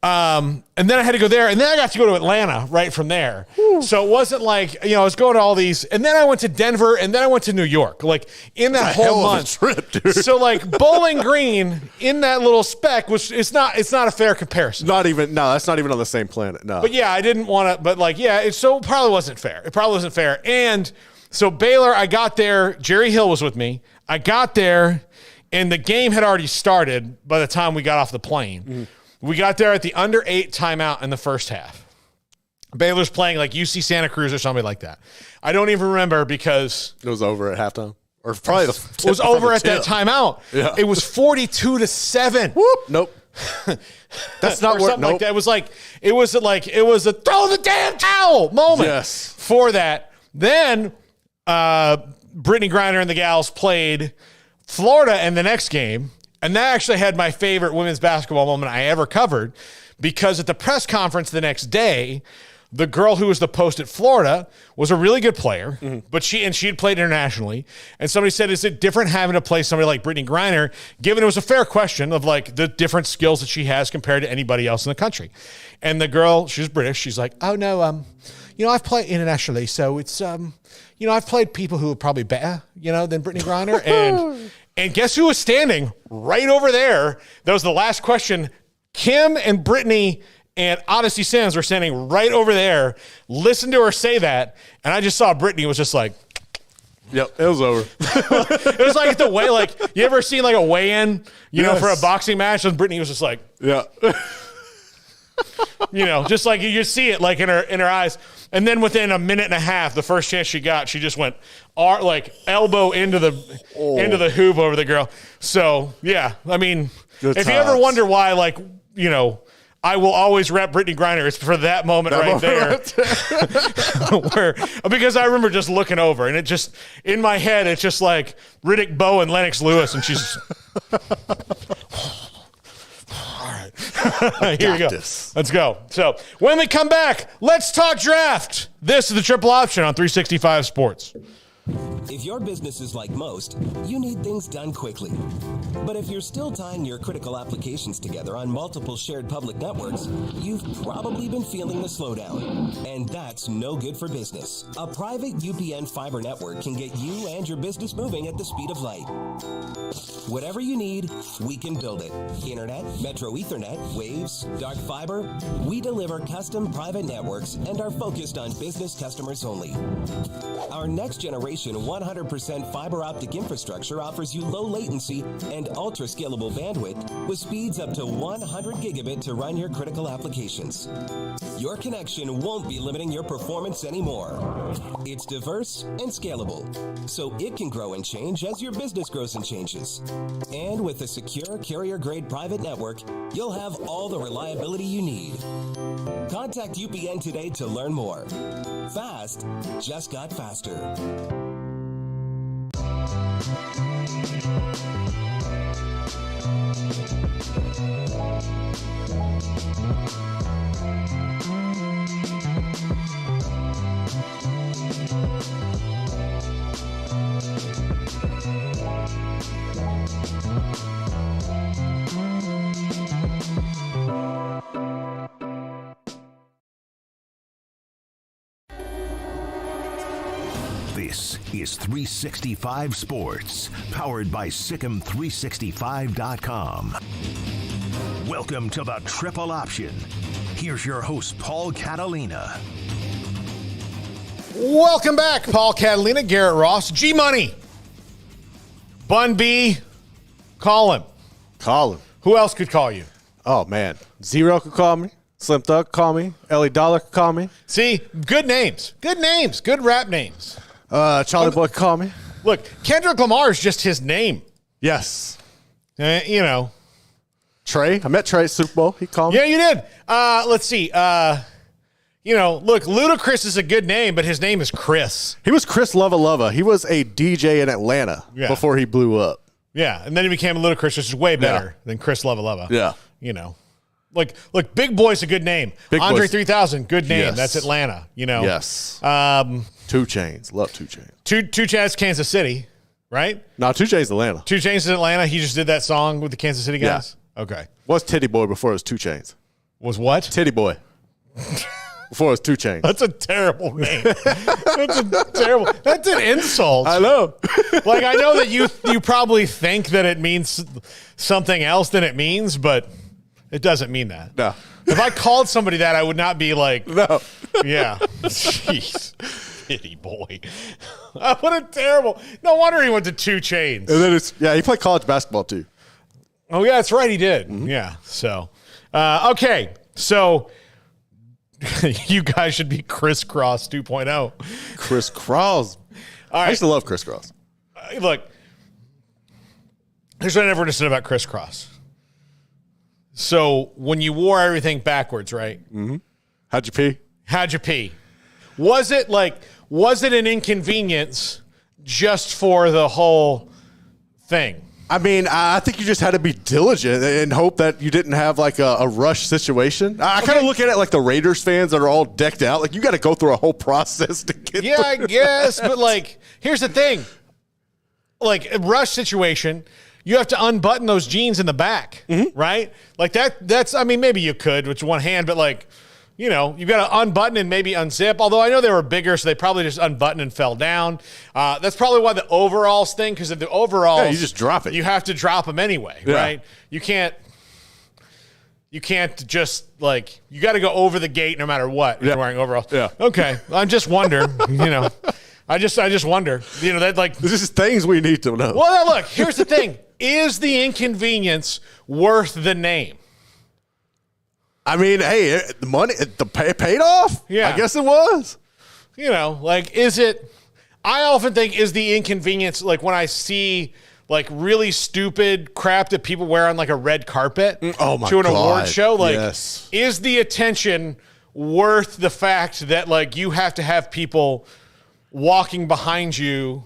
And then I had to go there, and then I got to go to Atlanta right from there. Whew. So it wasn't like, I was going to all these, and then I went to Denver, and then I went to New York, like in that whole month. Trip, dude. So like Bowling Green in that little speck it's not a fair comparison. That's not even on the same planet. No. But yeah, I didn't want to, but like, yeah, it probably wasn't fair. It probably wasn't fair. And so Baylor, I got there, Jerry Hill was with me. I got there, and the game had already started by the time we got off the plane. Mm-hmm. We got there at the under 8 timeout in the first half. Baylor's playing like UC Santa Cruz or something like that. I don't even remember because it was over at halftime, or probably it was over at that timeout. Yeah. It was 42-7. Whoop. Nope. That's not something like that. It was a throw the damn towel moment for that. Then Brittany Griner and the gals played Florida in the next game. And that actually had my favorite women's basketball moment I ever covered, because at the press conference the next day, the girl who was the post at Florida was a really good player, but she had played internationally. And somebody said, is it different having to play somebody like Brittany Griner, given it was a fair question of like the different skills that she has compared to anybody else in the country? And the girl, she's British. She's like, oh no, I've played internationally. So it's, I've played people who are probably better, than Brittany Griner. And guess who was standing right over there? That was the last question. Kim and Brittany and Odyssey Sims were standing right over there. Listen to her say that. And I just saw Brittany was just like, yep, it was over. It was like the way, like, you ever seen like a weigh-in, for a boxing match? And Brittany was just like, yeah. Just like you see it like in her eyes. And then within a minute and a half, the first chance she got, she just went like elbow into the hoop over the girl. So yeah, I mean, if you ever wonder why, like, I will always rep Brittany Griner, it's for that moment there. Because I remember just looking over, and it just, in my head, it's just like Riddick Bowe and Lennox Lewis, and she's here we go. Let's go. So when we come back, let's talk draft. This is the Triple Option on 365 Sports. If your business is like most, you need things done quickly. But if you're still tying your critical applications together on multiple shared public networks, you've probably been feeling the slowdown. And that's no good for business. A private UPN fiber network can get you and your business moving at the speed of light. Whatever you need, we can build it. Internet, Metro Ethernet, Waves, dark fiber. We deliver custom private networks and are focused on business customers only. Our next generation 100% fiber optic infrastructure offers you low latency and ultra scalable bandwidth with speeds up to 100 gigabit to run your critical applications. Your connection won't be limiting your performance anymore. It's diverse and scalable, so it can grow and change as your business grows and changes. And with a secure carrier-grade private network, you'll have all the reliability you need. Contact UPN today to learn more. Fast just got faster. This is 365 Sports, powered by Sikkim365.com. Welcome to the Triple Option. Here's your host, Paul Catalina. Welcome back, Paul Catalina, Garrett Ross, G Money, Bun B, call him. Call him. Who else could call you? Oh, man. Zero could call me. Slim Thug could call me. Ellie Dollar could call me. See, good names. Good names. Good rap names. Charlie Boy could call me. Look, Kendrick Lamar is just his name. Yes. You know. Trey. I met Trey at Super Bowl. He called me. Yeah, you did. Let's see. You know, look, Ludacris is a good name, but his name is Chris. He was Chris Lova. He was a DJ in Atlanta before he blew up. Yeah, and then he became Ludacris, which is way better than Chris Lova. Yeah. You know. Like, look, Big Boy's a good name. Big Andre Boy's, 3000, good name. Yes. That's Atlanta, you know. Yes. 2 Chainz. Love 2 Chainz. 2 Chainz, Kansas City, right? No, 2 Chainz Atlanta. 2 Chainz is Atlanta. He just did that song with the Kansas City guys? Yeah. Okay. Was Titty Boy before it was 2 Chainz. Was what? Titty Boy. Before it was 2 Chainz. That's a terrible name. That's an insult. I know. Like, I know that you probably think that it means something else than it means, but it doesn't mean that. No. If I called somebody that, I would not be like, no. Yeah. Jeez. Pity boy. What a terrible. No wonder he went to 2 Chainz. And then he played college basketball too. Oh, yeah, that's right. He did. Mm-hmm. Yeah. So, okay. So, you guys should be Crisscross 2.0. Crisscross. All right. I used to love Crisscross. Look, here's what I never understood about Crisscross. So when you wore everything backwards, right? Mm-hmm. How'd you pee? How'd you pee? Was it an inconvenience just for the whole thing? I mean, I think you just had to be diligent and hope that you didn't have like a rush situation. I kind of look at it like the Raiders fans that are all decked out. Like, you got to go through a whole process to get Yeah, I guess. But, like, here's the thing. Like, a rush situation, you have to unbutton those jeans in the back, right? Like, that's, I mean, maybe you could with one hand, but, like, you know, you've got to unbutton and maybe unzip. Although I know they were bigger, so they probably just unbuttoned and fell down. That's probably why the overalls thing, because of the overalls. Yeah, you just drop it. You have to drop them anyway, right? You can't just, like, you got to go over the gate no matter what if you're wearing overalls. Yeah. Okay. I just wonder, you know. I just wonder, you know, that, like. This is things we need to know. Well, now, look, here's the thing. Is the inconvenience worth the name? I mean, hey, the money, paid off? Yeah. I guess it was. You know, like, is it, I often think, is the inconvenience, like, when I see, like, really stupid crap that people wear on, like, a red carpet to an award show, like, is the attention worth the fact that, like, you have to have people walking behind you,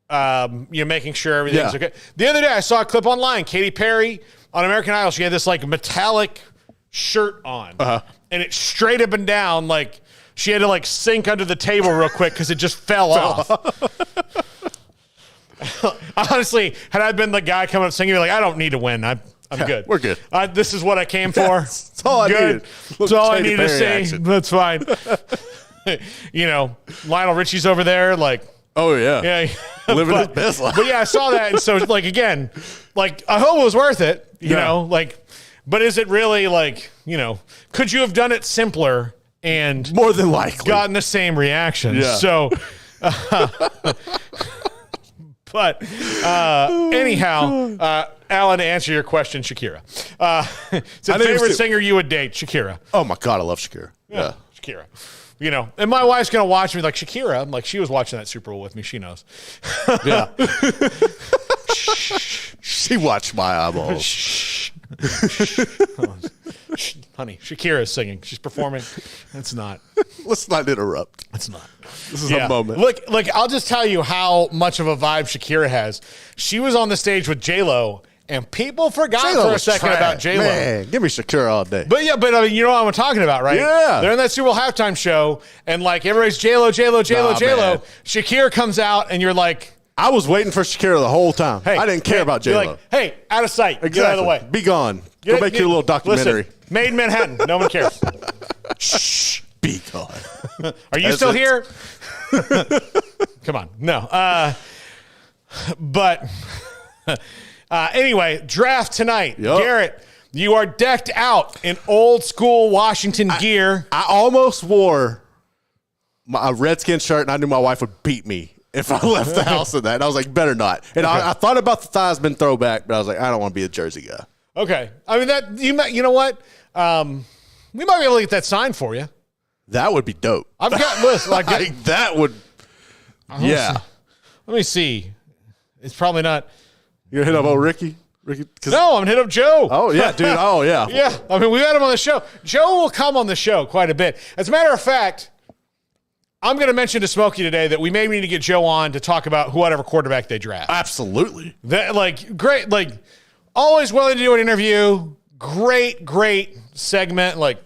you know, making sure everything's okay. The other day, I saw a clip online. Katy Perry on American Idol, she had this, like, metallic shirt on, and it straight up and down, like, she had to, like, sink under the table real quick because it just fell off. Honestly, had I been the guy coming up singing, like, I don't need to win. I'm good. We're good. This is what I came for. That's all I needed. That's all I need to say. That's fine. You know, Lionel Richie's over there, like. Oh, yeah. Yeah. Living his best life. But, yeah, I saw that. And so, like, again, like, I hope it was worth it, you know, like. But is it really, like, you know, could you have done it simpler and more than likely gotten the same reaction? Yeah. So, but anyhow, Alan, to answer your question, Shakira. It's a favorite singer you would date, Shakira. Oh, my God, I love Shakira. Yeah. Shakira. You know, and my wife's going to watch me like Shakira. I'm like, she was watching that Super Bowl with me. She knows. Yeah. She watched my eyeballs. Honey, Shakira's singing. She's performing. It's not. Let's not interrupt. It's not. This is a moment. Look, I'll just tell you how much of a vibe Shakira has. She was on the stage with J-Lo, and people forgot for a second about J-Lo. Man, give me Shakira all day. But, yeah, I mean, you know what I'm talking about, right? Yeah. They're in that Super Bowl halftime show, and, like, everybody's J-Lo. Man. Shakira comes out, and you're like. I was waiting for Shakira the whole time. Hey, I didn't care about J-Lo. Like, hey, out of sight. Exactly. Get out of the way. Be gone. Go make your little documentary. Listen, Made in Manhattan. No one cares. Shh. Be gone. Are you still here? Come on. No. But anyway, draft tonight. Yep. Garrett, you are decked out in old school Washington gear. I almost wore a Redskins shirt, and I knew my wife would beat me if I left the house in that. And I was like, better not. And I thought about the Theismann throwback, but I was like, I don't want to be a jersey guy. Okay. I mean, that you know what? We might be able to get that signed for you. That would be dope. I've got listen, like that would. Yeah. Let me see. It's probably not. You hit up old Ricky? No, I'm gonna hit up Joe. Oh yeah, dude. Oh yeah. Yeah. I mean, we had him on the show. Joe will come on the show quite a bit. As a matter of fact, I'm going to mention to Smokey today that we may need to get Joe on to talk about whatever quarterback they draft. Absolutely. That great, always willing to do an interview. Great segment.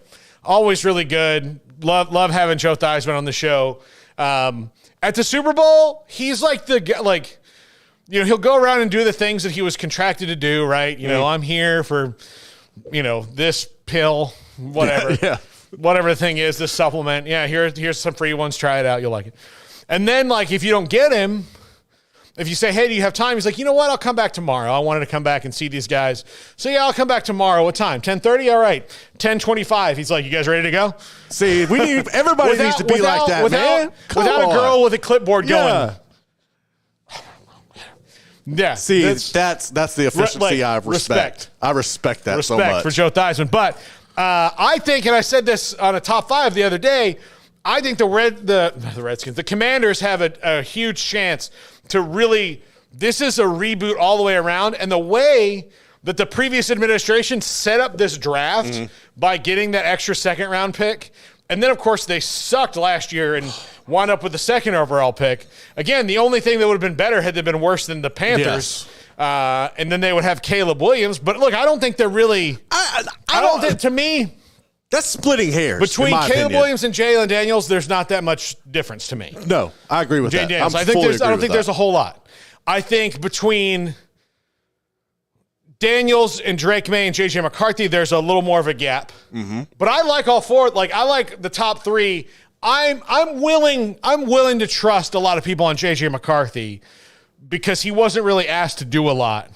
Always really good. Love having Joe Theismann on the show. At the Super Bowl, he's he'll go around and do the things that he was contracted to do, right? I'm here for, this pill, whatever. Yeah. Whatever the thing is, this supplement. Yeah, here's some free ones. Try it out. You'll like it. And then, if you don't get him, if you say, hey, do you have time? He's like, you know what? I'll come back tomorrow. I wanted to come back and see these guys. So, yeah, I'll come back tomorrow. What time? 10:30? All right. 10:25. He's like, you guys ready to go? See, everybody needs to be like that, man. Without a girl with a clipboard going. Yeah. See, that's the efficiency I respect. I respect that so much. Respect for Joe Theismann. But I think, and I said this on a top 5 the other day, I think the Redskins, the Commanders have a huge chance to really, this is a reboot all the way around. And the way that the previous administration set up this draft by getting that extra second round pick, and then, of course, they sucked last year and wound up with the second overall pick. Again, the only thing that would have been better had they been worse than the Panthers. Yes. And then they would have Caleb Williams. But, look, I don't think they're really – I don't think, to me – that's splitting hairs. Between Caleb Williams and Jalen Daniels, there's not that much difference to me. No, I agree with that. Daniels. I don't think there's a whole lot. I think between Daniels and Drake May and J.J. McCarthy, there's a little more of a gap. Mm-hmm. But I like all four. I like the top 3. I'm willing to trust a lot of people on J.J. McCarthy because he wasn't really asked to do a lot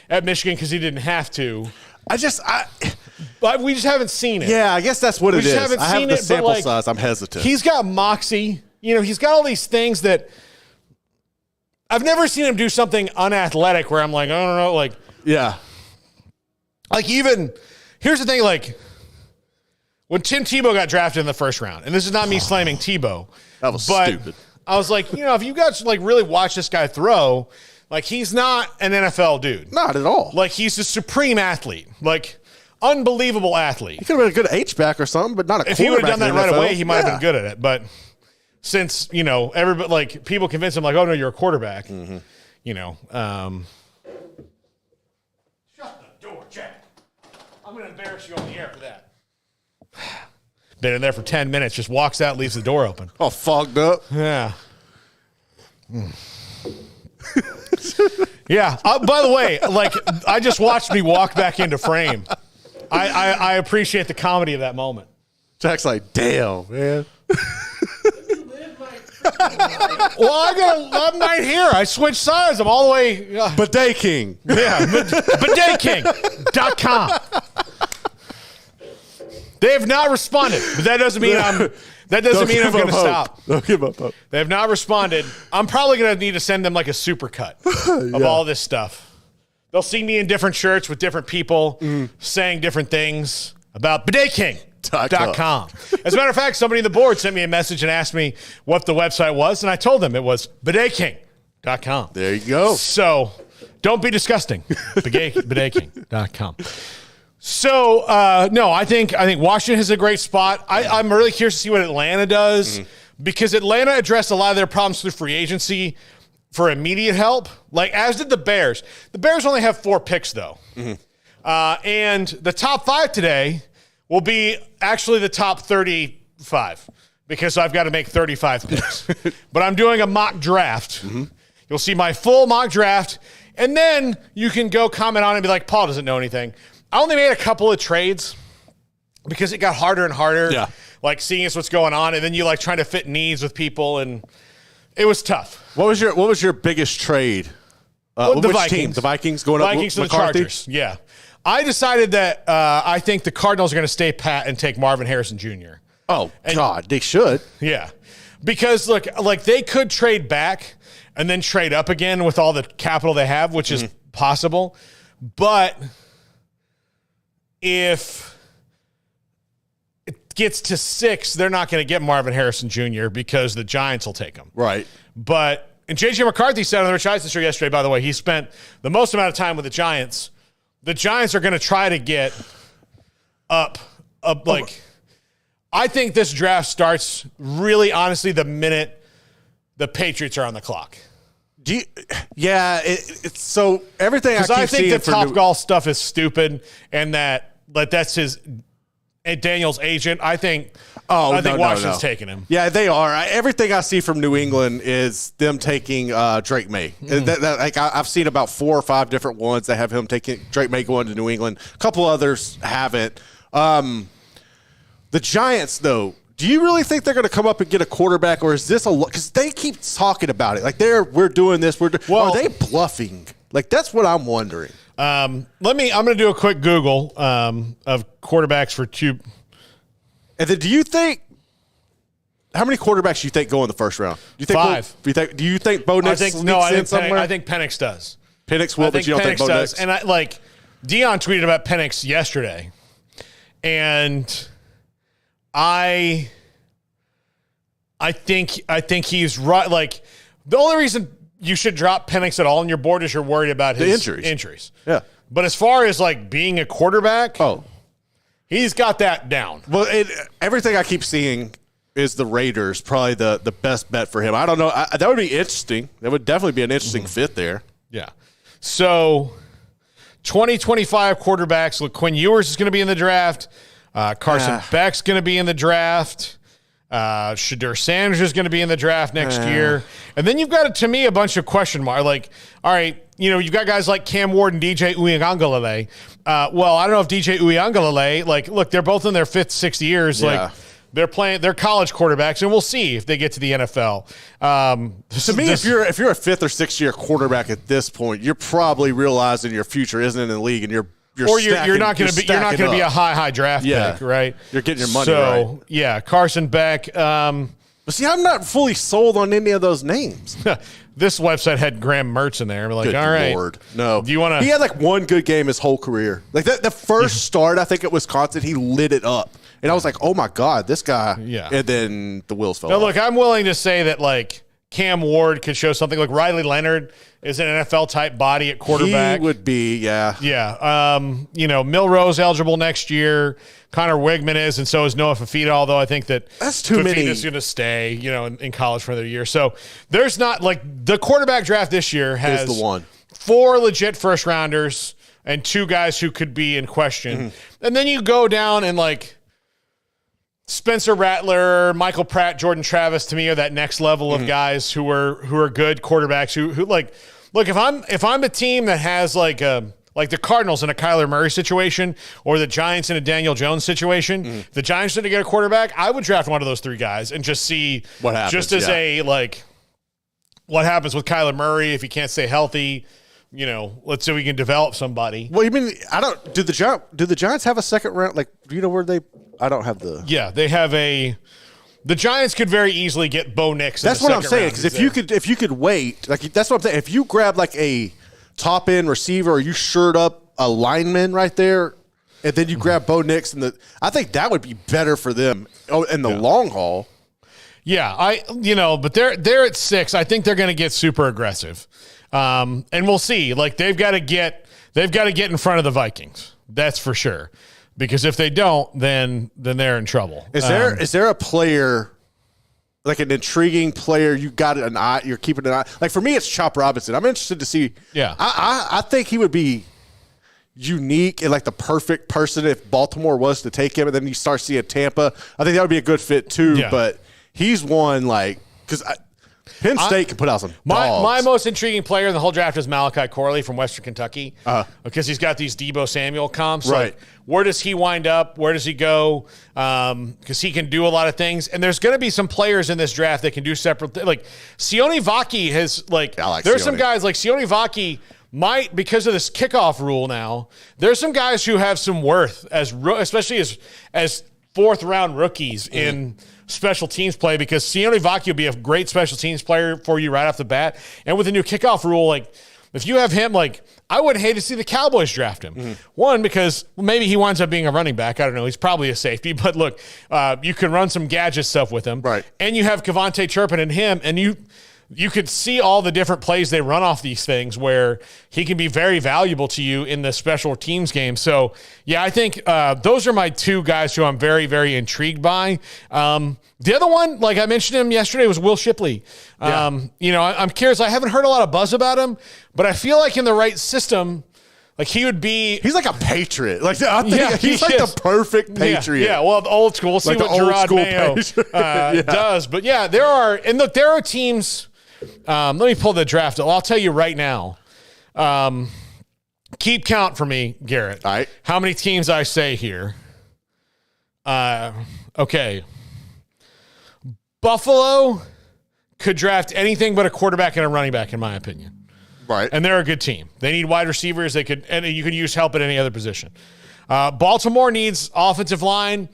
at Michigan because he didn't have to. But we just haven't seen it. Yeah, I guess that's what it is. I have the sample size. I'm hesitant. He's got moxie. He's got all these things that I've never seen him do something unathletic where I'm like, I don't know, yeah. Even, here's the thing, when Tim Tebow got drafted in the first round, and this is not me slamming Tebow. That was stupid. I was like, if you guys really watch this guy throw, he's not an NFL dude. Not at all. He's a supreme athlete. Unbelievable athlete. He could have been a good H-back or something, but not a quarterback. If he would have done that right away, he might have been good at it. But since, everybody, people convince him, oh, no, you're a quarterback. Mm-hmm. Shut the door, Jack. I'm going to embarrass you on the air for that. Been in there for 10 minutes, just walks out, leaves the door open. All fogged up. Yeah. Yeah. By the way, I just watched me walk back into frame. I appreciate the comedy of that moment. Jack's like, damn, man. Well, I'm right here. I switched sides. I'm all the way. Bidet King. Yeah. BidetKing.com. They have not responded, but that doesn't mean I'm going to stop. Don't give up hope. They have not responded. I'm probably going to need to send them a supercut of all this stuff. They'll see me in different shirts with different people saying different things about BidetKing.com. As a matter of fact, somebody on the board sent me a message and asked me what the website was, and I told them it was BidetKing.com. There you go. So don't be disgusting. BidetKing.com. So, no, I think Washington has a great spot. I'm really curious to see what Atlanta does because Atlanta addressed a lot of their problems through free agency for immediate help, as did the Bears. The Bears only have 4 picks, though. Mm-hmm. And the top 5 today will be actually the top 35 because I've got to make 35 picks. But I'm doing a mock draft. Mm-hmm. You'll see my full mock draft, and then you can go comment on it and be like, Paul doesn't know anything. I only made a couple of trades because it got harder and harder. Yeah. Seeing what's going on, and then you trying to fit needs with people, and it was tough. What was your biggest trade? The Vikings. Team? The Vikings going up Vikings to the Chargers. Yeah. I decided that I think the Cardinals are going to stay pat and take Marvin Harrison Jr. Oh, God, they should. Yeah. Because look, like they could trade back and then trade up again with all the capital they have, which is possible. But if it gets to 6, they're not going to get Marvin Harrison Jr. because the Giants will take him. Right. And J.J. McCarthy said on the Rich Eisen show yesterday, by the way, he spent the most amount of time with the Giants. The Giants are going to try to get up like I think this draft starts really honestly the minute the Patriots are on the clock. It's so everything I keep think seeing the Top Golf stuff is stupid and that's his Daniel's agent. I think Washington's taking him. Yeah, they are. Everything I see from New England is them taking Drake May. I've seen about 4 or 5 different ones that have him taking Drake May going to New England. A couple others haven't. The Giants, though, do you really think they're going to come up and get a quarterback, or is this because they keep talking about it? Like we're doing this. Are they bluffing? Like that's what I'm wondering. I'm going to do a quick Google of quarterbacks for two. And then do you think how many quarterbacks do you think go in the first round? Do you think 5. Do you think Bo Nix sneaks in somewhere? I think Penix does. Penix will, but you don't think Bo Nix? And Dion tweeted about Penix yesterday. And I think he's right. Like the only reason you should drop Penix at all on your board is you're worried about his injuries. Yeah. But as far as like being a quarterback, he's got that down. Well, everything I keep seeing is the Raiders probably the best bet for him. I don't know. That would be interesting. That would definitely be an interesting fit there. Yeah. So 2025 quarterbacks. Look, Quinn Ewers is going to be in the draft. Carson Beck's going to be in the draft. Shadur Sanders is going to be in the draft next year. And then you've got, to me, a bunch of question marks. Like, all right, you've got guys like Cam Ward and DJ Uiagalelei. Well, I don't know if DJ Uiagalelei, look, they're both in their 5th, 6th years. Yeah. Like, they're college quarterbacks, and we'll see if they get to the NFL. To me, if you're a 5th or 6th year quarterback at this point, you're probably realizing your future isn't in the league, and you're not going to be a high draft pick, right? You're getting your money right. So, yeah, Carson Beck. But see, I'm not fully sold on any of those names. This website had Graham Mertz in there. I'm like, good all right. Lord. No. Do you want to? He had like one good game his whole career. Like the first start, I think at Wisconsin, he lit it up. And I was like, oh my God, this guy. Yeah. And then the wheels fell off. Look, I'm willing to say that like Cam Ward could show something. Like Riley Leonard is an NFL type body at quarterback. He would be, yeah. Yeah. Milrose eligible next year. Connor Wigman is, and so is Noah Fafita, although I think that's too many. Fafita's going to stay, in college for another year. So there's not like the quarterback draft this year has the one. 4 legit first rounders and 2 guys who could be in question. Mm-hmm. And then you go down and like Spencer Rattler, Michael Pratt, Jordan Travis, to me, are that next level of guys who are good quarterbacks. Who like, look, if I'm a team that has like the Cardinals in a Kyler Murray situation or the Giants in a Daniel Jones situation, if the Giants didn't get a quarterback, I would draft one of those 3 guys and just see what happens. Just as what happens with Kyler Murray if he can't stay healthy. Let's say we can develop somebody. Well, you mean do the Giants have a second round? Like, do you know where they? I don't have the. Yeah, they have the Giants could very easily get Bo Nix. That's what I'm saying. Because if you could wait, like that's what I'm saying. If you grab like a top end receiver or you shirt up a lineman right there, and then you grab Bo Nix I think that would be better for them in the long haul. Yeah, but they're at 6. I think they're going to get super aggressive. And we'll see. Like they've got to get in front of the Vikings. That's for sure. Because if they don't, then they're in trouble. Is there a player, like an intriguing player you're keeping an eye? Like for me, it's Chop Robinson. I'm interested to see. Yeah. I think he would be unique and like the perfect person if Baltimore was to take him, and then you start seeing Tampa. I think that would be a good fit too. Yeah. But he's one because Penn State can put out some dogs. My most intriguing player in the whole draft is Malachi Corley from Western Kentucky because he's got these Debo Samuel comps. Right. Like, where does he wind up? Where does he go? Because he can do a lot of things. And there's going to be some players in this draft that can do separate things. Like Sione Vaki has there's some guys like Sione Vaki might, because of this kickoff rule now, there's some guys who have some worth especially as fourth-round rookies in special teams play, because Sione Vaki will be a great special teams player for you right off the bat. And with the new kickoff rule, like, if you have him, like, I would hate to see the Cowboys draft him. One, because maybe he winds up being a running back. I don't know. He's probably a safety. But, look, you can run some gadget stuff with him. Right. And you have Kevontae Turpin and him, and you could see all the different plays they run off these things where he can be very valuable to you in the special teams game. So, yeah, I think those are my two guys who I'm very, very intrigued by. The other one, like I mentioned him yesterday, was Will Shipley. I'm curious. I haven't heard a lot of buzz about him, but I feel like in the right system, like he would be. He's like a patriot. Like I think he's like the perfect patriot. Yeah, well, the old school. We'll see like what Gerard Mayo does. But yeah, there are teams. Let me pull the draft up. I'll tell you right now. Keep count for me, Garrett. All right. How many teams I say here? Okay. Buffalo could draft anything but a quarterback and a running back, in my opinion. Right. And they're a good team. They need wide receivers. And you could use help at any other position. Baltimore needs offensive line,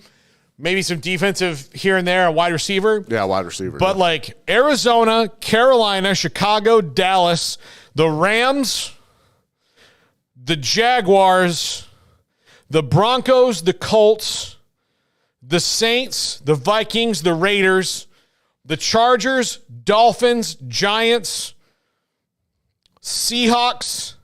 maybe some defensive here and there, a wide receiver. Yeah, wide receiver. But like Arizona, Carolina, Chicago, Dallas, the Rams, the Jaguars, the Broncos, the Colts, the Saints, the Vikings, the Raiders, the Chargers, Dolphins, Giants, Seahawks,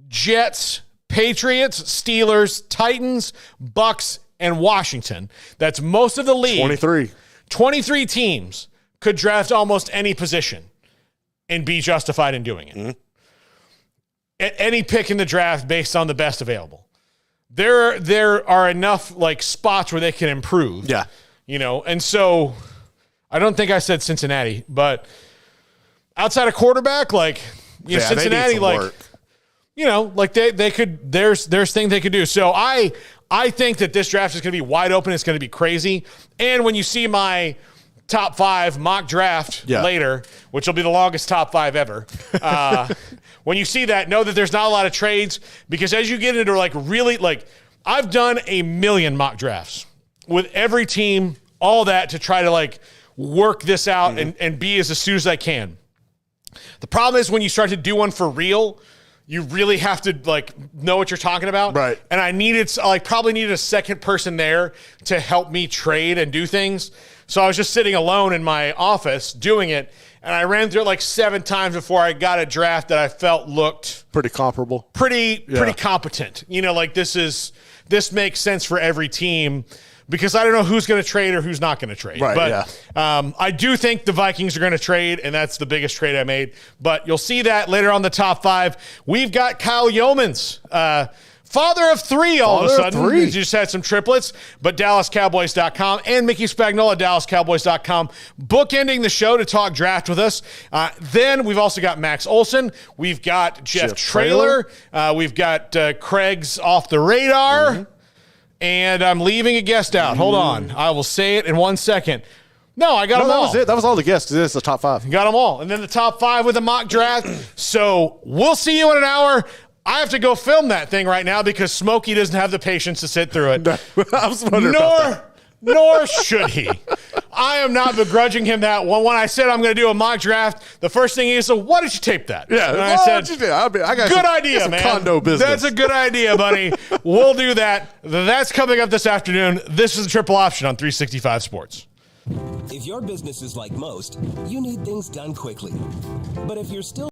Jets, Patriots, Steelers, Titans, Bucks, and Washington. That's most of the league. 23 teams could draft almost any position and be justified in doing it. Any pick in the draft based on the best available. There are enough like spots where they can improve. Yeah. And so I don't think I said Cincinnati, but outside of quarterback, like Cincinnati, like work. Like they could. There's things they could do. So I think that this draft is going to be wide open. It's going to be crazy. And when you see my top 5 mock draft later, which will be the longest top 5 ever, when you see that, know that there's not a lot of trades, because as you get into like really like I've done a million mock drafts with every team, all that to try to like work this out and be as astute as I can. The problem is when you start to do one for real, you really have to like know what you're talking about. Right. And I probably needed a second person there to help me trade and do things. So I was just sitting alone in my office doing it. And I ran through it like 7 times before I got a draft that I felt looked pretty comparable, pretty competent. Like this makes sense for every team, because I don't know who's going to trade or who's not going to trade. Right, but I do think the Vikings are going to trade, and that's the biggest trade I made. But you'll see that later on the top 5. We've got Kyle Yeomans, father of 3 all of a sudden. He just had some triplets. But DallasCowboys.com and Mickey Spagnola, DallasCowboys.com, bookending the show to talk draft with us. Then we've also got Max Olson. We've got Jeff Traylor. We've got Craig's Off the Radar. And I'm leaving a guest out. Hold on. I will say it in 1 second. No, I got them all. That was it. That was all the guests. It's the top 5. Got them all. And then the top 5 with a mock draft. So we'll see you in an hour. I have to go film that thing right now because Smokey doesn't have the patience to sit through it. I was wondering about that. Nor should he. I am not begrudging him that one. When I said I'm going to do a mock draft, the first thing he said, "Why did you tape that?" Yeah, and I said, I got good idea, man. Condo business. That's a good idea, buddy. We'll do that. That's coming up this afternoon. This is the Triple Option on 365 Sports. If your business is like most, you need things done quickly. But if you're still